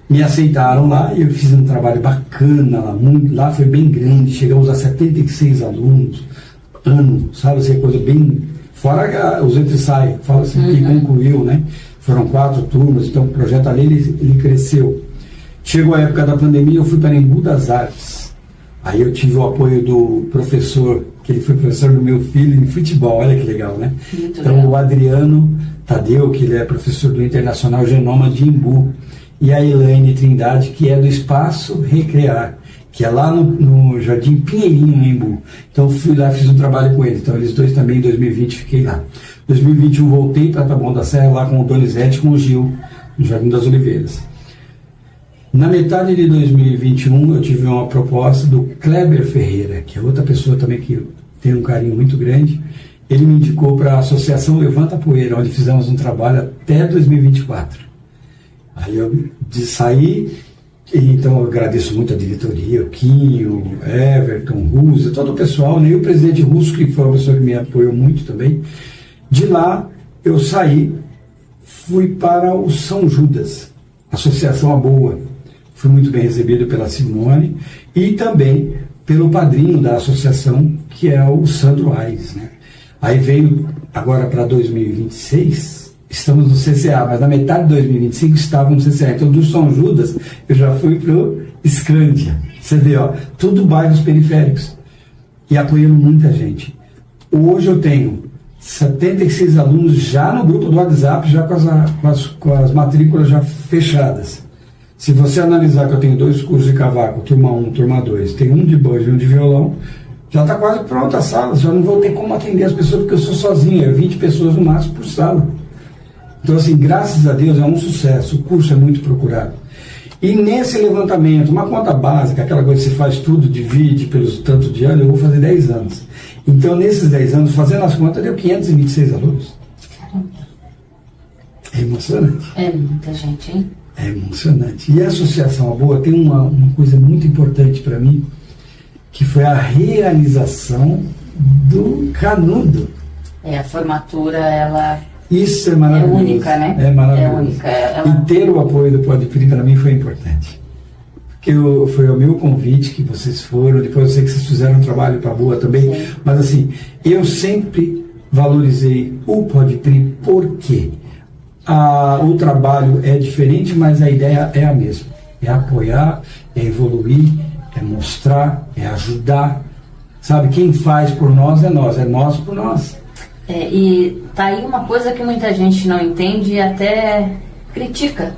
Speaker 2: me aceitaram lá e eu fiz um trabalho bacana lá, lá foi bem grande, chegamos a 76 alunos, sabe, assim, coisa bem... Fora os entre-sai, fala assim, que concluiu, né? Foram 4 turmas, então o projeto ali ele cresceu. Chegou a época da pandemia, eu fui para Embu das Artes. Aí eu tive o apoio do professor, que ele foi professor do meu filho em futebol, olha que legal, né? Muito então legal. O Adriano Tadeu, que ele é professor do Internacional Genoma de Embu, e a Elaine Trindade, que é do Espaço Recrear, que é lá no Jardim Pinheirinho, em Embu. Então fui lá, fiz um trabalho com eles. Então eles dois também, em 2020, fiquei lá. Em 2021 voltei para Taboão da Serra, lá com o Donizete e com o Gil, no Jardim das Oliveiras. Na metade de 2021, eu tive uma proposta do Kleber Ferreira, que é outra pessoa também que tem um carinho muito grande. Ele me indicou para a Associação Levanta Poeira, onde fizemos um trabalho até 2024. Aí eu saí... Então eu agradeço muito a diretoria, o Quinho, Everton, Russo, todo o pessoal, né? E o presidente Russo, que foi uma pessoa que me apoiou muito também. De lá eu saí, fui para o São Judas, Associação A Boa. Fui muito bem recebido pela Simone e também pelo padrinho da associação, que é o Sandro Aires, né? Aí veio agora para 2026, estamos no CCA, mas na metade de 2025 estávamos no CCA. Então, do São Judas, eu já fui para o Escândia. Você vê, ó, tudo bairros periféricos. E apoiando muita gente. Hoje eu tenho 76 alunos já no grupo do WhatsApp, já com as matrículas já fechadas. Se você analisar que eu tenho 2 cursos de cavaco, turma 1, turma 2, tem um de banjo e um de violão, já está quase pronta a sala, já não vou ter como atender as pessoas, porque eu sou sozinho, 20 pessoas no máximo por sala. Então, assim, graças a Deus é um sucesso, o curso é muito procurado. E nesse levantamento, uma conta básica, aquela coisa que você faz tudo, divide pelos tantos de anos, eu vou fazer 10 anos. Então, nesses 10 anos, fazendo as contas, deu 526 alunos.
Speaker 1: Caramba.
Speaker 2: É emocionante.
Speaker 1: É muita gente, hein?
Speaker 2: É emocionante. E a Associação Aboa tem uma coisa muito importante para mim, que foi a realização do Canudo.
Speaker 1: A formatura, ela...
Speaker 2: Isso é maravilhoso.
Speaker 1: É única, né?
Speaker 2: É maravilhoso.
Speaker 1: É única.
Speaker 2: E ter o apoio do Pode Pri para mim foi importante. Porque foi o meu convite que vocês foram, depois eu sei que vocês fizeram um trabalho para a Boa também, sim. Mas assim, eu sempre valorizei o Pode Pri, por quê? O trabalho é diferente, mas a ideia é a mesma. É apoiar, é evoluir, é mostrar, é ajudar. Sabe, quem faz por nós, é nós por nós.
Speaker 1: E tá aí uma coisa que muita gente não entende e até critica.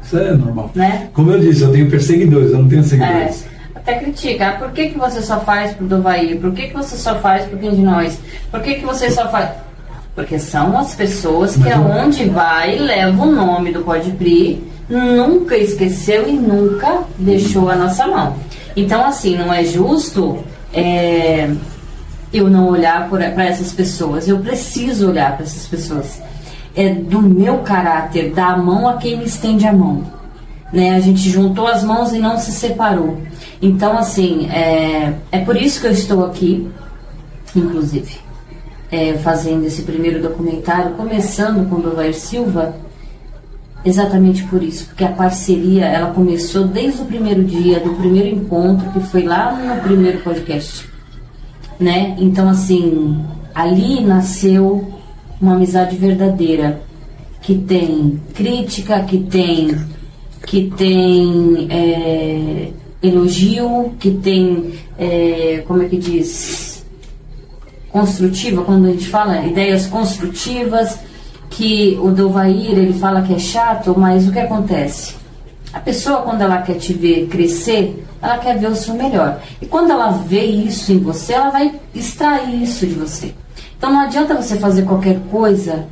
Speaker 2: Isso é normal.
Speaker 1: Né?
Speaker 2: Como eu disse, eu tenho perseguidores, eu não tenho seguidores.
Speaker 1: Até critica. Por que você só faz pro Dovaí? Por que você só faz pro Quem de Nós? Por que você só faz... Porque são as pessoas que aonde vai, leva o nome do Pode Pri, nunca esqueceu e nunca deixou a nossa mão. Então, assim, não é justo eu não olhar para essas pessoas. Eu preciso olhar para essas pessoas. É do meu caráter, dar a mão a quem me estende a mão. Né? A gente juntou as mãos e não se separou. Então, assim, é por isso que eu estou aqui, inclusive. Fazendo esse primeiro documentário, começando com o Dovair Silva, exatamente por isso, porque a parceria, ela começou desde o primeiro dia, do primeiro encontro, que foi lá no primeiro podcast, né? Então, assim, ali nasceu uma amizade verdadeira, que tem crítica, que tem elogio, que tem, como é que diz... construtiva, quando a gente fala ideias construtivas, que o Dovair, ele fala que é chato, mas o que acontece? A pessoa, quando ela quer te ver crescer, ela quer ver o seu melhor. E quando ela vê isso em você, ela vai extrair isso de você. Então não adianta você fazer qualquer coisa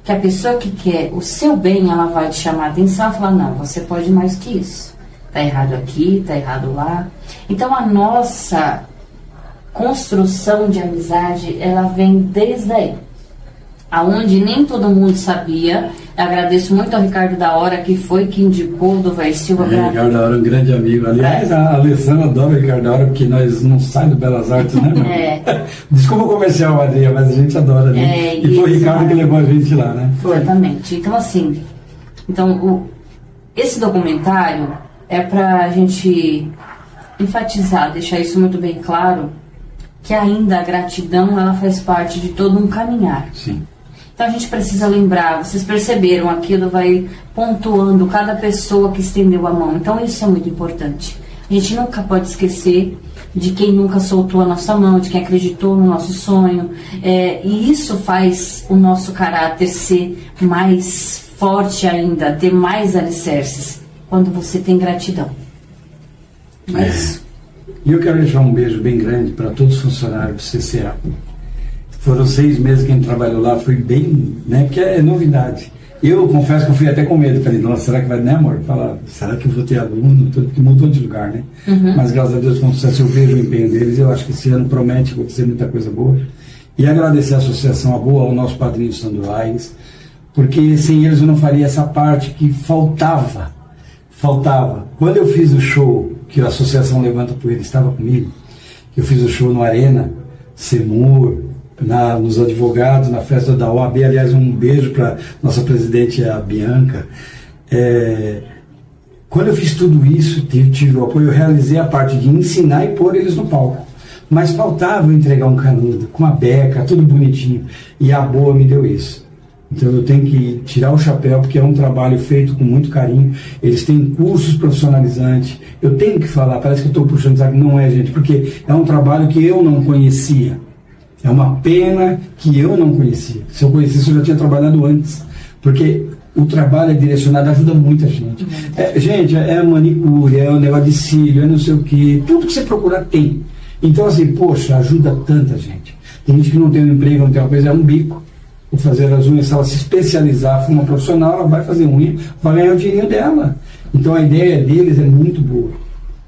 Speaker 1: que a pessoa que quer o seu bem, ela vai te chamar a atenção e falar, não, você pode mais que isso. Tá errado aqui, tá errado lá. Então a nossa construção de amizade, ela vem desde aí, aonde nem todo mundo sabia. Eu agradeço muito ao Ricardo da Hora, que foi que indicou o Dovair Silva.
Speaker 2: Ricardo da Hora é um grande amigo. Aliás, a Alessandra adora o Ricardo da Hora, porque nós não saímos do Belas Artes, né? Desculpa o comercial, Madrinha, mas a gente adora, né? E foi o Ricardo que levou a gente lá, né? Foi.
Speaker 1: Exatamente. Então, assim, esse documentário é pra gente enfatizar, deixar isso muito bem claro, que ainda a gratidão, ela faz parte de todo um caminhar.
Speaker 2: Sim.
Speaker 1: Então a gente precisa lembrar, vocês perceberam, aquilo vai pontuando cada pessoa que estendeu a mão. Então isso é muito importante. A gente nunca pode esquecer de quem nunca soltou a nossa mão, de quem acreditou no nosso sonho. E isso faz o nosso caráter ser mais forte ainda, ter mais alicerces, quando você tem gratidão. É isso.
Speaker 2: E eu quero deixar um beijo bem grande para todos os funcionários do CCA. Foram 6 meses que a gente trabalhou lá, foi bem, né? Porque é novidade. Eu confesso que eu fui até com medo. Falei, nossa, será que vai, né, amor? Será que eu vou ter aluno? Porque mudou de lugar, né? Uhum. Mas graças a Deus foi um sucesso. Eu vejo o empenho deles. Eu acho que esse ano promete acontecer muita coisa boa. E agradecer a Associação Aboa, ao nosso padrinho Sandro Aires, porque sem eles eu não faria essa parte que faltava. Quando eu fiz o show, que a Associação Levanta Poeira estava comigo, eu fiz o show no Arena, Semur, nos advogados, na festa da OAB, aliás, um beijo para nossa presidente, a Bianca. Quando eu fiz tudo isso, tive o apoio, eu realizei a parte de ensinar e pôr eles no palco. Mas faltava eu entregar um canudo, com a beca, tudo bonitinho. E a Boa me deu isso. Então eu tenho que tirar o chapéu, porque é um trabalho feito com muito carinho. Eles têm cursos profissionalizantes. Eu tenho que falar, parece que eu estou puxando, sabe? Não é, gente, porque é um trabalho que eu não conhecia. É uma pena que eu não conhecia. Se eu conhecesse, eu já tinha trabalhado antes. Porque o trabalho é direcionado, ajuda muita gente. Gente, é manicure, é o negócio de cílio, é não sei o quê. Tudo que você procurar tem. Então, assim, poxa, ajuda tanta gente. Tem gente que não tem um emprego, não tem uma coisa, é um bico. Vou fazer as unhas, se ela se especializar, for uma profissional, ela vai fazer unha, vai ganhar o dinheirinho dela. Então a ideia deles é muito boa.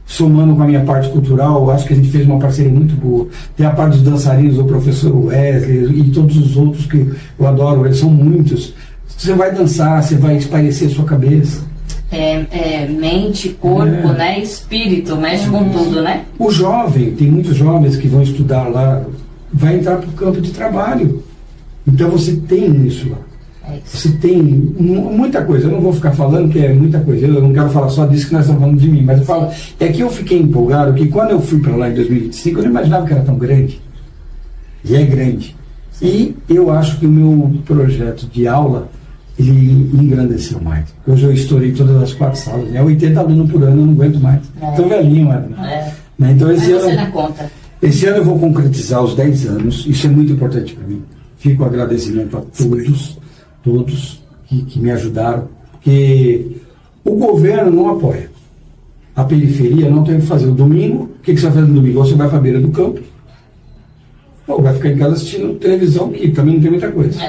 Speaker 2: Somando com a minha parte cultural, eu acho que a gente fez uma parceria muito boa. Tem a parte dos dançarinos, o professor Wesley e todos os outros que eu adoro, eles são muitos. Você vai dançar, você vai espairecer a sua cabeça.
Speaker 1: Mente, corpo, né? Espírito, mexe com tudo, né?
Speaker 2: O jovem, tem muitos jovens que vão estudar lá, vai entrar para o campo de trabalho. Então você tem isso lá. Você tem muita coisa. Eu não vou ficar falando que é muita coisa. Eu não quero falar só disso que nós estamos falando de mim. Mas eu falo, é que eu fiquei empolgado que quando eu fui para lá em 2025, eu não imaginava que era tão grande. E é grande. E eu acho que o meu projeto de aula, ele engrandeceu mais. Hoje eu estourei todas as 4 salas. 80 alunos por ano, eu não aguento mais. Estou velhinho, mano. Então esse ano eu vou concretizar os 10 anos. Isso é muito importante para mim. Fico o agradecimento a todos que me ajudaram, porque o governo não apoia. A periferia não tem o que fazer. O domingo, o que você vai fazer no domingo? Ou você vai para a beira do campo, ou vai ficar em casa assistindo televisão, que também não tem muita coisa.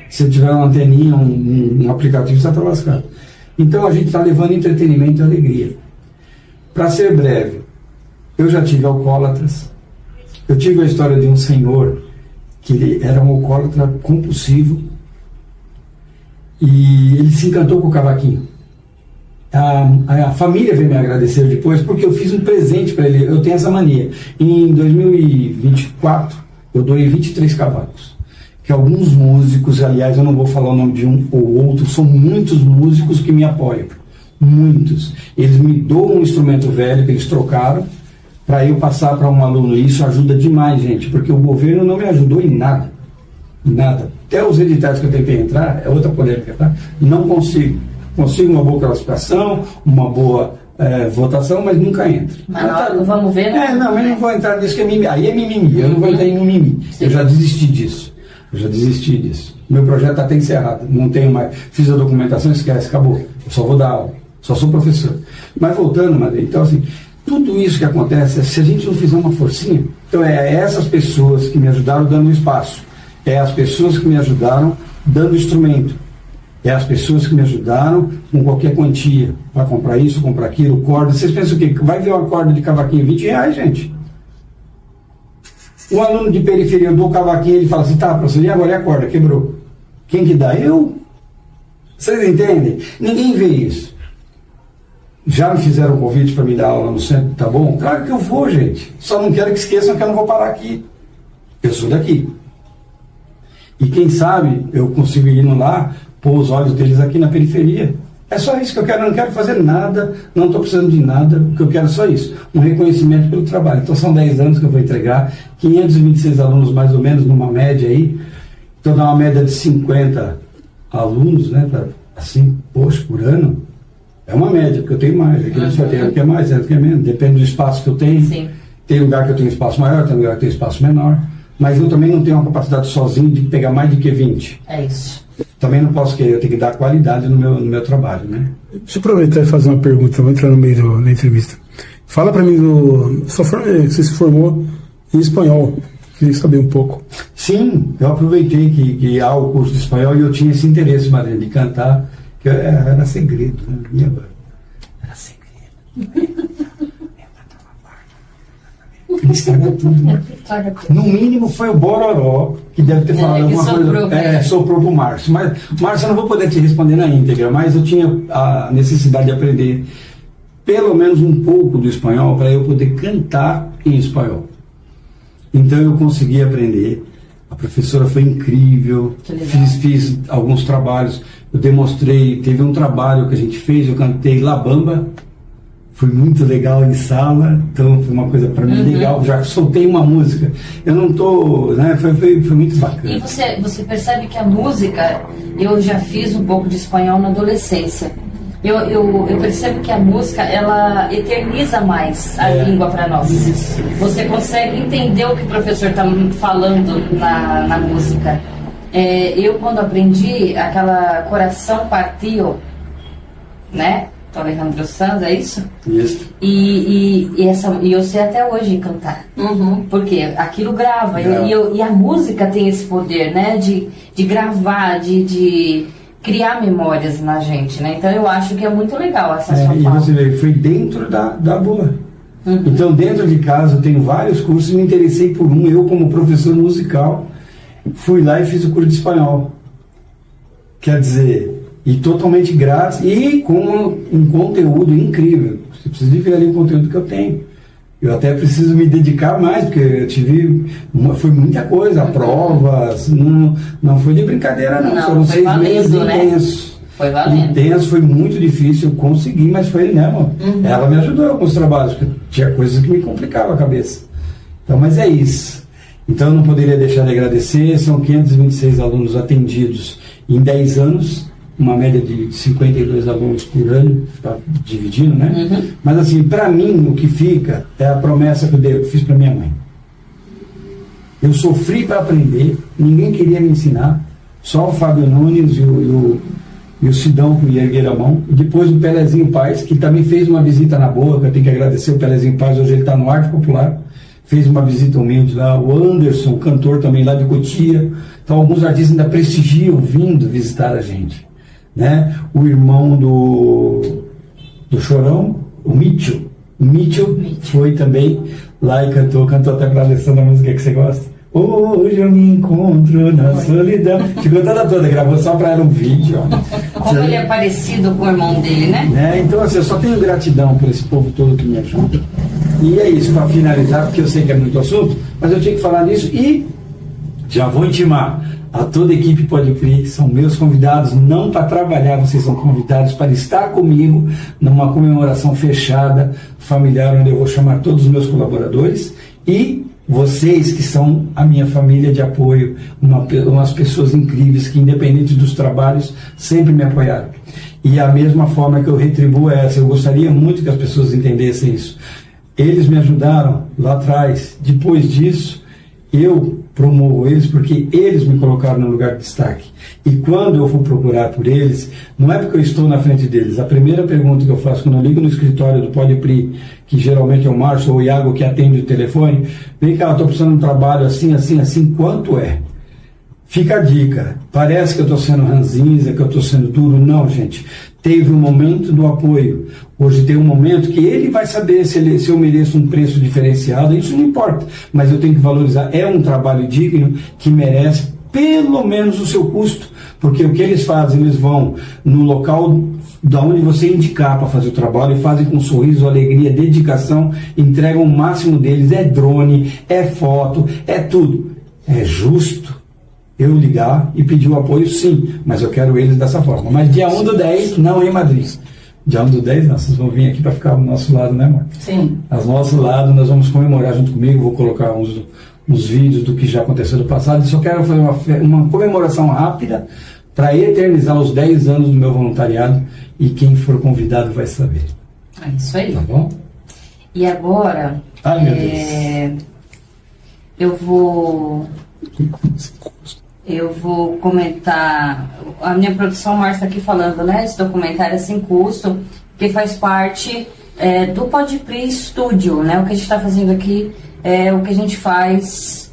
Speaker 2: Se tiver uma anteninha, um aplicativo, você está lascado. Então a gente está levando entretenimento e alegria. Para ser breve, eu já tive alcoólatras. Eu tive a história de um senhor que ele era um alcoólatra compulsivo e ele se encantou com o cavaquinho. A família veio me agradecer depois porque eu fiz um presente para ele. Eu tenho essa mania. Em 2024 eu doei 23 cavacos, que alguns músicos, aliás eu não vou falar o nome de um ou outro, são muitos músicos que me apoiam, muitos. Eles me dão um instrumento velho que eles trocaram para eu passar para um aluno. E isso ajuda demais, gente, porque o governo não me ajudou em nada. Nada. Até os editais que eu tentei entrar, é outra polêmica, tá? Não consigo. Consigo uma boa classificação, uma boa votação, mas nunca entro.
Speaker 1: Mas vamos ver, né?
Speaker 2: Não, mas não vou entrar nisso, que é mimimi. Aí é mimimi, eu não vou entrar em mimimi. Sim. Eu já desisti disso. Meu projeto está até encerrado, não tenho mais. Fiz a documentação, esquece, acabou. Eu só vou dar aula, só sou professor. Mas voltando, Madre, então assim, tudo isso que acontece, se a gente não fizer uma forcinha, então é essas pessoas que me ajudaram dando espaço, é as pessoas que me ajudaram dando instrumento, é as pessoas que me ajudaram com qualquer quantia, para comprar isso, comprar aquilo, corda. Vocês pensam o quê? Vai ver uma corda de cavaquinho R$20, gente? Um aluno de periferia, eu dou o cavaquinho, ele fala assim, tá, professor, e agora é a corda, quebrou. Quem que dá? Eu. Vocês entendem? Ninguém vê isso. Já me fizeram um convite para me dar aula no centro, tá bom? Claro que eu vou, gente. Só não quero que esqueçam que eu não vou parar aqui. Eu sou daqui. E quem sabe eu consigo ir lá, pôr os olhos deles aqui na periferia. É só isso que eu quero. Eu não quero fazer nada, não estou precisando de nada. O que eu quero é só isso. Um reconhecimento pelo trabalho. Então são 10 anos que eu vou entregar. 526 alunos mais ou menos, numa média aí. Então dá uma média de 50 alunos, né? Assim, poxa, por ano. É uma média, porque eu tenho mais. Aqui só tem que é mais, que é menos. Depende do espaço que eu tenho. Sim. Tem lugar que eu tenho espaço maior, tem lugar que eu tenho espaço menor. Mas eu também não tenho uma capacidade sozinho de pegar mais do que 20.
Speaker 1: É isso.
Speaker 2: Também não posso querer, eu tenho que dar qualidade no meu trabalho, né?
Speaker 3: Deixa eu aproveitar e fazer uma pergunta, vou entrar no meio da entrevista. Fala para mim, você se formou em espanhol, queria saber um pouco.
Speaker 2: Sim, eu aproveitei que há o curso de espanhol e eu tinha esse interesse, Maria, de cantar, que era segredo, né? Era segredo. Estraga tudo, né? No mínimo foi o Bororó que deve ter falado alguma coisa. Soprou pro Márcio. Mas, Márcio, eu não vou poder te responder na íntegra, mas eu tinha a necessidade de aprender pelo menos um pouco do espanhol para eu poder cantar em espanhol. Então eu consegui aprender. A professora foi incrível. Fiz alguns trabalhos. Eu demonstrei. Teve um trabalho que a gente fez, eu cantei La Bamba. foi muito legal em sala, então foi uma coisa para mim legal, já soltei uma música. Eu não tô, né, foi muito bacana.
Speaker 1: E você percebe que a música, eu já fiz um pouco de espanhol na adolescência. Eu percebo que a música, ela eterniza mais a língua para nós.
Speaker 2: Isso.
Speaker 1: Você consegue entender o que o professor está falando na música. Eu, quando aprendi aquela Coração Partido, né? Do Alejandro Sanz, é isso?
Speaker 2: Isso.
Speaker 1: E eu sei até hoje cantar. Porque aquilo grava. E a música tem esse poder, né? De gravar, de criar memórias na gente, né? Então eu acho que é muito legal essa sua
Speaker 2: E
Speaker 1: fala.
Speaker 2: você vê, foi dentro da boa. Então, dentro de casa, eu tenho vários cursos, me interessei por um. Eu, como professor musical, fui lá e fiz o curso de espanhol. Quer dizer, e totalmente grátis e com um conteúdo incrível. Você precisa de ver ali o conteúdo que eu tenho. Eu até preciso me dedicar mais, porque eu foi muita coisa, provas, não foi de brincadeira não, foram 6 meses intensos.
Speaker 1: Foi valendo.
Speaker 2: Intenso, foi muito difícil, eu consegui, mas foi, né, amor? Ela me ajudou em alguns trabalhos, porque tinha coisas que me complicavam a cabeça. Então, mas é isso. Então eu não poderia deixar de agradecer, são 526 alunos atendidos em 10 anos, uma média de 52 alunos por ano, tá dividindo, né? Mas assim, para mim, o que fica é a promessa que eu fiz para minha mãe. Eu sofri para aprender, ninguém queria me ensinar, só o Fábio Nunes e o Sidão que me ergueram a mão, e depois o Pelezinho Paz, que também fez uma visita na boa, que eu tenho que agradecer o Pelezinho Paz, hoje ele está no Arte Popular, fez uma visita humilde lá, o Anderson, cantor também lá de Cotia, então alguns artistas ainda prestigiam vindo visitar a gente. Né? O irmão do Chorão, o Mitchell. O Mitchell foi também lá e cantou até para a Alessandra a música que você gosta. Hoje eu me encontro na solidão. Ficou toda, gravou só para ela um vídeo. Ó.
Speaker 1: Como ele é parecido com o irmão dele, né?
Speaker 2: Então assim, eu só tenho gratidão por esse povo todo que me ajuda. E é isso, para finalizar, porque eu sei que é muito assunto, mas eu tinha que falar nisso e já vou intimar a toda a equipe Pode Crer, são meus convidados, não para trabalhar, vocês são convidados para estar comigo numa comemoração fechada, familiar, onde eu vou chamar todos os meus colaboradores e vocês que são a minha família de apoio, umas pessoas incríveis que, independente dos trabalhos, sempre me apoiaram. E a mesma forma que eu retribuo essa, eu gostaria muito que as pessoas entendessem isso. Eles me ajudaram lá atrás, depois disso, eu promovo eles porque eles me colocaram no lugar de destaque. E quando eu for procurar por eles, não é porque eu estou na frente deles. A primeira pergunta que eu faço quando eu ligo no escritório do Pode Pri, que geralmente é o Márcio ou o Iago que atende o telefone, vem cá, eu estou precisando de um trabalho assim, assim, assim, quanto é? Fica a dica. Parece que eu estou sendo ranzinza, que eu estou sendo duro. Não, gente. Teve um momento do apoio. Hoje tem um momento que ele vai saber se eu mereço um preço diferenciado. Isso não importa. Mas eu tenho que valorizar. É um trabalho digno que merece pelo menos o seu custo. Porque o que eles fazem, eles vão no local da onde você indicar para fazer o trabalho e fazem com sorriso, alegria, dedicação, entregam o máximo deles. É drone, é foto, é tudo. É justo eu ligar e pedir o apoio, sim, mas eu quero eles dessa forma. Mas dia 1/10, não em Madrid. Dia 1/10, vocês vão vir aqui para ficar ao nosso lado, né, amor?
Speaker 1: Sim.
Speaker 2: Ao nosso lado, nós vamos comemorar junto comigo, vou colocar uns vídeos do que já aconteceu no passado, e só quero fazer uma comemoração rápida para eternizar os 10 anos do meu voluntariado, e quem for convidado vai saber.
Speaker 1: É isso aí.
Speaker 2: Tá bom?
Speaker 1: E agora,
Speaker 2: Ai, meu Deus.
Speaker 1: Eu vou comentar, a minha produção Márcia aqui falando, né, esse documentário é sem custo, que faz parte do Pode Pri Studio, né, o que a gente está fazendo aqui é o que a gente faz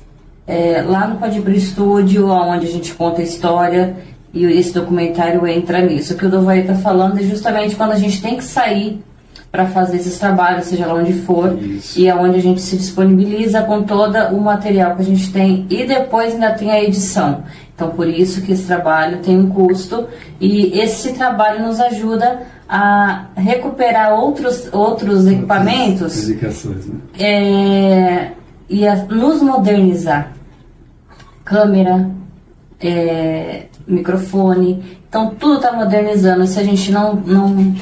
Speaker 1: lá no Pode Pri Studio, onde a gente conta a história, e esse documentário entra nisso. O que o Dovaí está falando é justamente quando a gente tem que sair para fazer esses trabalhos, seja lá onde for, isso. E é onde a gente se disponibiliza com todo o material que a gente tem, e depois ainda tem a edição. Então, por isso que esse trabalho tem um custo, e esse trabalho nos ajuda a recuperar outros equipamentos, né? E a nos modernizar. Câmera, microfone, então tudo está modernizando. Se a gente não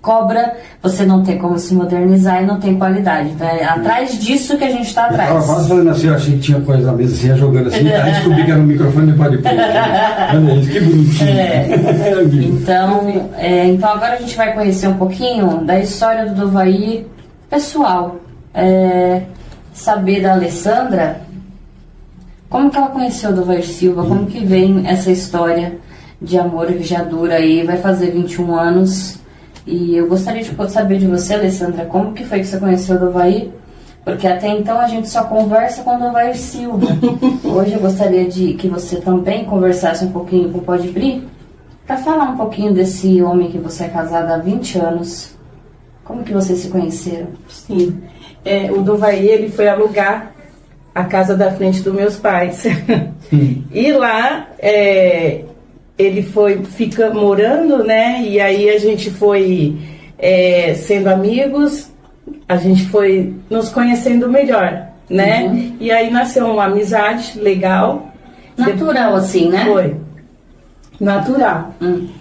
Speaker 1: cobra, você não tem como se modernizar e não tem qualidade. Então é atrás disso que a gente está atrás.
Speaker 2: Eu tava quase falando assim, eu achei que tinha coisa na mesa assim, ia jogando assim, aí descobri que era um microfone de pode pôr. Olha isso, que bonitinho.
Speaker 1: Então agora a gente vai conhecer um pouquinho da história do Dovaí pessoal. Saber da Alessandra, como que ela conheceu o Dovair Silva, como que vem essa história de amor que já dura aí, vai fazer 21 anos. E eu gostaria de saber de você, Alessandra, como que foi que você conheceu o Dovair? Porque até então a gente só conversa com o Dovair Silva. Hoje eu gostaria de que você também conversasse um pouquinho com o Pode Bri, para falar um pouquinho desse homem que você é casada há 20 anos. Como que vocês se conheceram?
Speaker 4: Sim, o Dovair, ele foi alugar a casa da frente dos meus pais. E lá ele fica morando, né? E aí a gente foi sendo amigos, a gente foi nos conhecendo melhor, né?
Speaker 1: Uhum.
Speaker 4: E aí nasceu uma amizade legal.
Speaker 1: Natural, assim, né?
Speaker 4: Foi. Natural.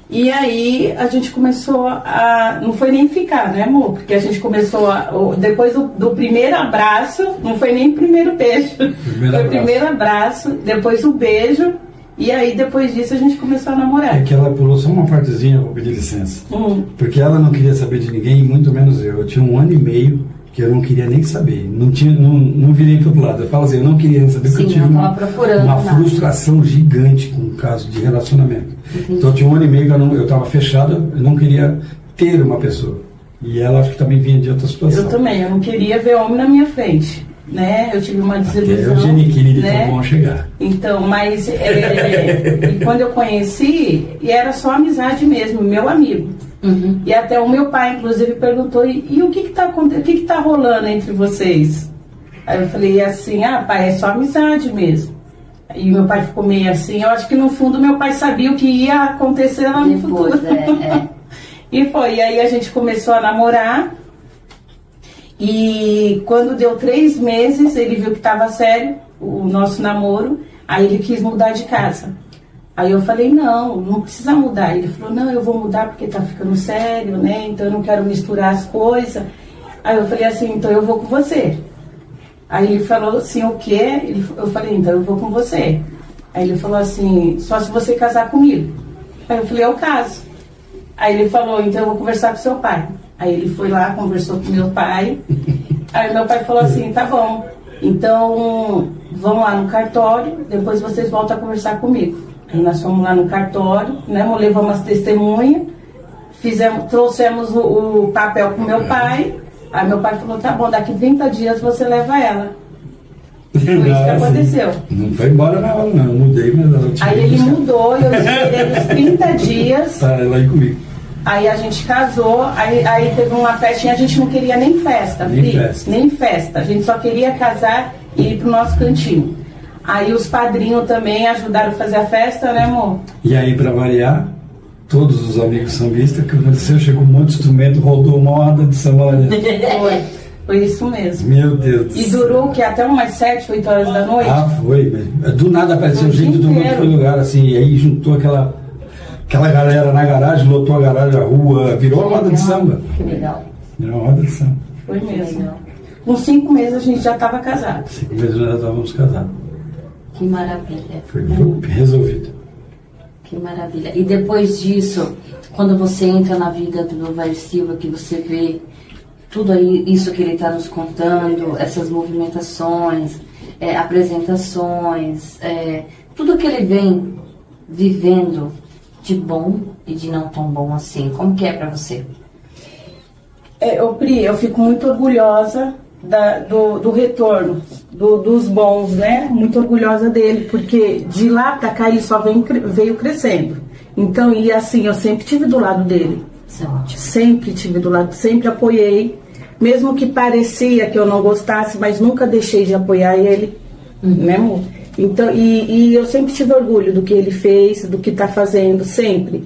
Speaker 4: E aí a gente começou a... Não foi nem ficar, né, amor? Porque a gente começou depois do primeiro abraço, não foi nem primeiro beijo. Foi o primeiro abraço, depois o beijo. E aí depois disso a gente começou a namorar.
Speaker 2: É que ela pulou só uma partezinha, eu vou pedir licença. Porque ela não queria saber de ninguém, muito menos eu. Eu tinha 1 ano e meio que eu não queria nem saber. Não virei para outro lado. Eu falo assim, eu não queria saber porque eu tive uma frustração gigante com o caso de relacionamento. Então eu tinha 1 ano e meio que eu estava fechado, eu não queria ter uma pessoa. E ela acho que também vinha de outra situação.
Speaker 4: Eu também, eu não queria ver homem na minha frente. Né? Eu tive uma desilusão.
Speaker 2: Eu geniquine,
Speaker 4: né?
Speaker 2: Então bom chegar.
Speaker 4: Então, mas e quando eu conheci, e era só amizade mesmo, meu amigo.
Speaker 1: Uhum.
Speaker 4: E até o meu pai, inclusive, perguntou, e o que está acontecendo? O que está rolando entre vocês? Aí eu falei assim, pai, é só amizade mesmo. E meu pai ficou meio assim, eu acho que no fundo meu pai sabia o que ia acontecer lá no futuro. E foi, e aí a gente começou a namorar. E quando deu 3 meses, ele viu que estava sério o nosso namoro, aí ele quis mudar de casa. Aí eu falei, não precisa mudar. Ele falou, não, eu vou mudar porque tá ficando sério, né? Então eu não quero misturar as coisas. Aí eu falei assim, então eu vou com você. Aí ele falou assim, o quê? Eu falei, então eu vou com você. Aí ele falou assim, só se você casar comigo. Aí eu falei, eu caso. Aí ele falou, então eu vou conversar com seu pai. Aí ele foi lá, conversou com meu pai. Aí meu pai falou assim, tá bom, então vão lá no cartório, depois vocês voltam a conversar comigo. Aí nós fomos lá no cartório, né, levamos as testemunhas, trouxemos o papel pro meu pai. Aí meu pai falou, tá bom, daqui 30 dias você leva ela. Foi isso que aconteceu.
Speaker 2: Não foi embora na hora, não, eu mudei, mas ela tinha.
Speaker 4: Aí ele mudou, eu esperei os 30 dias.
Speaker 2: Tá, ela aí comigo.
Speaker 4: Aí a gente casou, aí teve uma festinha, a gente não queria nem festa, nem festa. A gente só queria casar e ir pro nosso cantinho. Aí os padrinhos também ajudaram a fazer a festa, né, amor?
Speaker 2: E aí, pra variar, todos os amigos sambistas, que aconteceu, chegou um monte de instrumento, rodou uma roda de samba lá dentro.
Speaker 4: Foi isso mesmo.
Speaker 2: Meu Deus.
Speaker 4: E durou que até umas 7, 8 horas da noite?
Speaker 2: Foi. Do nada apareceu gente, todo mundo foi lugar, assim, e aí juntou aquela galera na garagem, lotou a garagem, a rua, virou uma roda de samba.
Speaker 1: Que legal.
Speaker 2: Virou uma roda de samba.
Speaker 4: Foi mesmo. Com 5 meses a gente já estava casado.
Speaker 2: 5 meses nós já estávamos casados.
Speaker 1: Que maravilha.
Speaker 2: Foi resolvido.
Speaker 1: Que maravilha. E depois disso, quando você entra na vida do Dovair Silva, que você vê tudo aí, isso que ele está nos contando, essas movimentações, apresentações, tudo que ele vem vivendo de bom e de não tão bom assim, como que é para você?
Speaker 4: Pri, eu fico muito orgulhosa do retorno, dos bons, né? Muito orgulhosa dele, porque de lá pra cá ele só veio crescendo. Então, e assim, eu sempre estive do lado dele.
Speaker 1: Isso é ótimo.
Speaker 4: Sempre estive do lado, sempre apoiei. Mesmo que parecia que eu não gostasse, mas nunca deixei de apoiar ele, né, amor? Então, e eu sempre tive orgulho do que ele fez, do que está fazendo, sempre.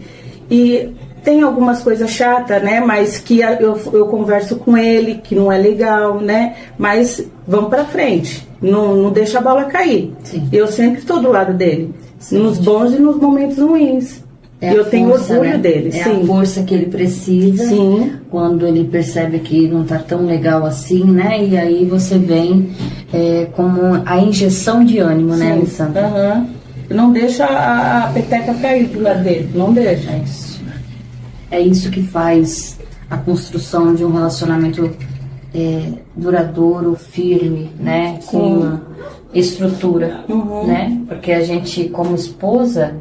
Speaker 4: E tem algumas coisas chatas, né? Mas que eu converso com ele, que não é legal, né? Mas vamos pra frente. Não deixa a bola cair.
Speaker 1: Sim.
Speaker 4: Eu sempre estou do lado dele. Sim. Nos bons e nos momentos ruins. Eu tenho orgulho dele,
Speaker 1: é
Speaker 4: sim.
Speaker 1: a força que ele precisa,
Speaker 4: Sim.
Speaker 1: quando ele percebe que não está tão legal assim, né? E aí você vem como a injeção de ânimo, né, Alessandra?
Speaker 4: Aham. Não deixa a peteca cair do lado dele, não deixa.
Speaker 1: É isso que faz a construção de um relacionamento duradouro, firme, né? Com estrutura, né? Porque a gente, como esposa,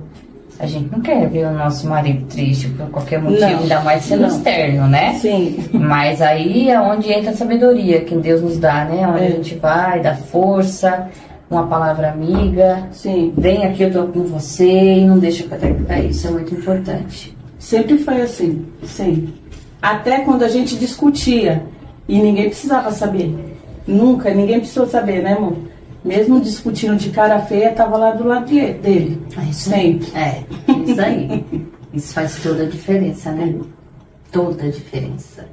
Speaker 1: a gente não quer ver o nosso marido triste por qualquer motivo,
Speaker 4: Não.
Speaker 1: ainda mais sendo externo, né?
Speaker 4: Sim.
Speaker 1: Mas aí é onde entra a sabedoria que Deus nos dá, né? Onde a gente vai, dá força, uma palavra amiga.
Speaker 4: Sim.
Speaker 1: Vem aqui, eu tô com você, e não deixa a peteca cair. Isso é muito importante.
Speaker 4: Sempre foi assim, sim. Até quando a gente discutia e ninguém precisava saber. Nunca, ninguém precisou saber, né, amor? Mesmo discutindo de cara feia, tava lá do lado dele.
Speaker 1: Isso
Speaker 4: sempre.
Speaker 1: Isso aí. Isso faz toda a diferença, né? Toda a diferença.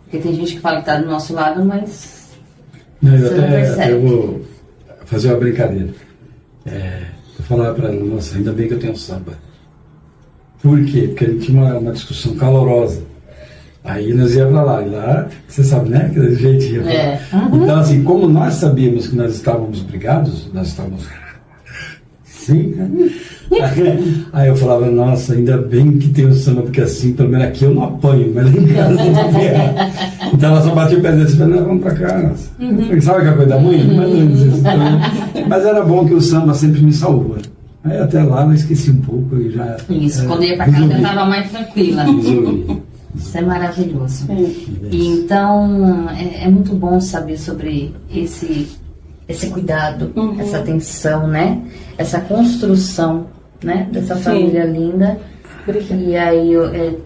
Speaker 1: Porque tem gente que fala que tá do nosso lado, mas
Speaker 2: Não,
Speaker 1: você não percebe.
Speaker 2: eu vou fazer uma brincadeira. Eu falava para ela, nossa, ainda bem que eu tenho samba. Por quê? Porque a gente tinha uma discussão calorosa. Aí nós ia para lá, e lá, você sabe, né? Que jeitinho. Então, assim, como nós sabíamos que nós estávamos brigados, nós estávamos. Sim. Aí eu falava, nossa, ainda bem que tem o samba, porque assim, pelo menos aqui eu não apanho, mas lá em casa eu não apanho. Então ela só batia o pé dele e falava, vamos pra cá. Sabe aquela coisa da mãe? Mas era bom que o samba sempre me salvou. Aí até lá eu esqueci um pouco e já.
Speaker 1: Isso, quando eu ia pra casa eu tava mais tranquila.
Speaker 2: Resolvi.
Speaker 1: Isso é maravilhoso. E então é muito bom saber sobre esse cuidado, essa atenção, né? Essa construção, né? Dessa família linda. E aí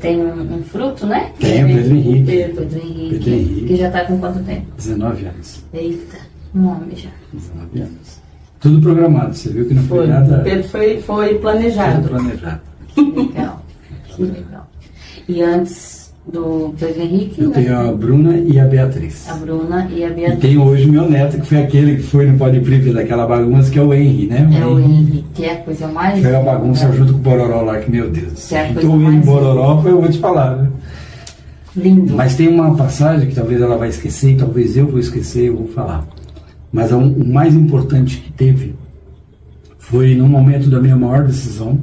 Speaker 1: tem um fruto, né?
Speaker 2: Tem o Pedro Henrique.
Speaker 1: Pedro Henrique. Que já tá com quanto tempo?
Speaker 2: 19 anos.
Speaker 1: Eita, um homem já.
Speaker 2: 19 anos. Tudo programado, você viu que não foi nada.
Speaker 4: O Pedro foi planejado.
Speaker 2: Tudo planejado.
Speaker 1: Que legal, que legal. E antes do Pedro Henrique,
Speaker 2: Eu tenho a Bruna e a Beatriz.
Speaker 1: a Bruna e a
Speaker 2: E
Speaker 1: Beatriz.
Speaker 2: tenho hoje meu neto, que foi aquele que foi no Pode Prive daquela bagunça, que é o Henry, né?
Speaker 1: É o Henrique, que é a coisa mais.
Speaker 2: Foi a bagunça junto com o Bororó lá, que meu Deus do
Speaker 1: Que é a
Speaker 2: céu.
Speaker 1: coisa
Speaker 2: Então ele
Speaker 1: mais
Speaker 2: Bororó, eu vou te falar, né?
Speaker 1: Lindo.
Speaker 2: Mas tem uma passagem que talvez ela vai esquecer, e talvez eu vou esquecer, eu vou falar. Mas o mais importante que teve foi no momento da minha maior decisão,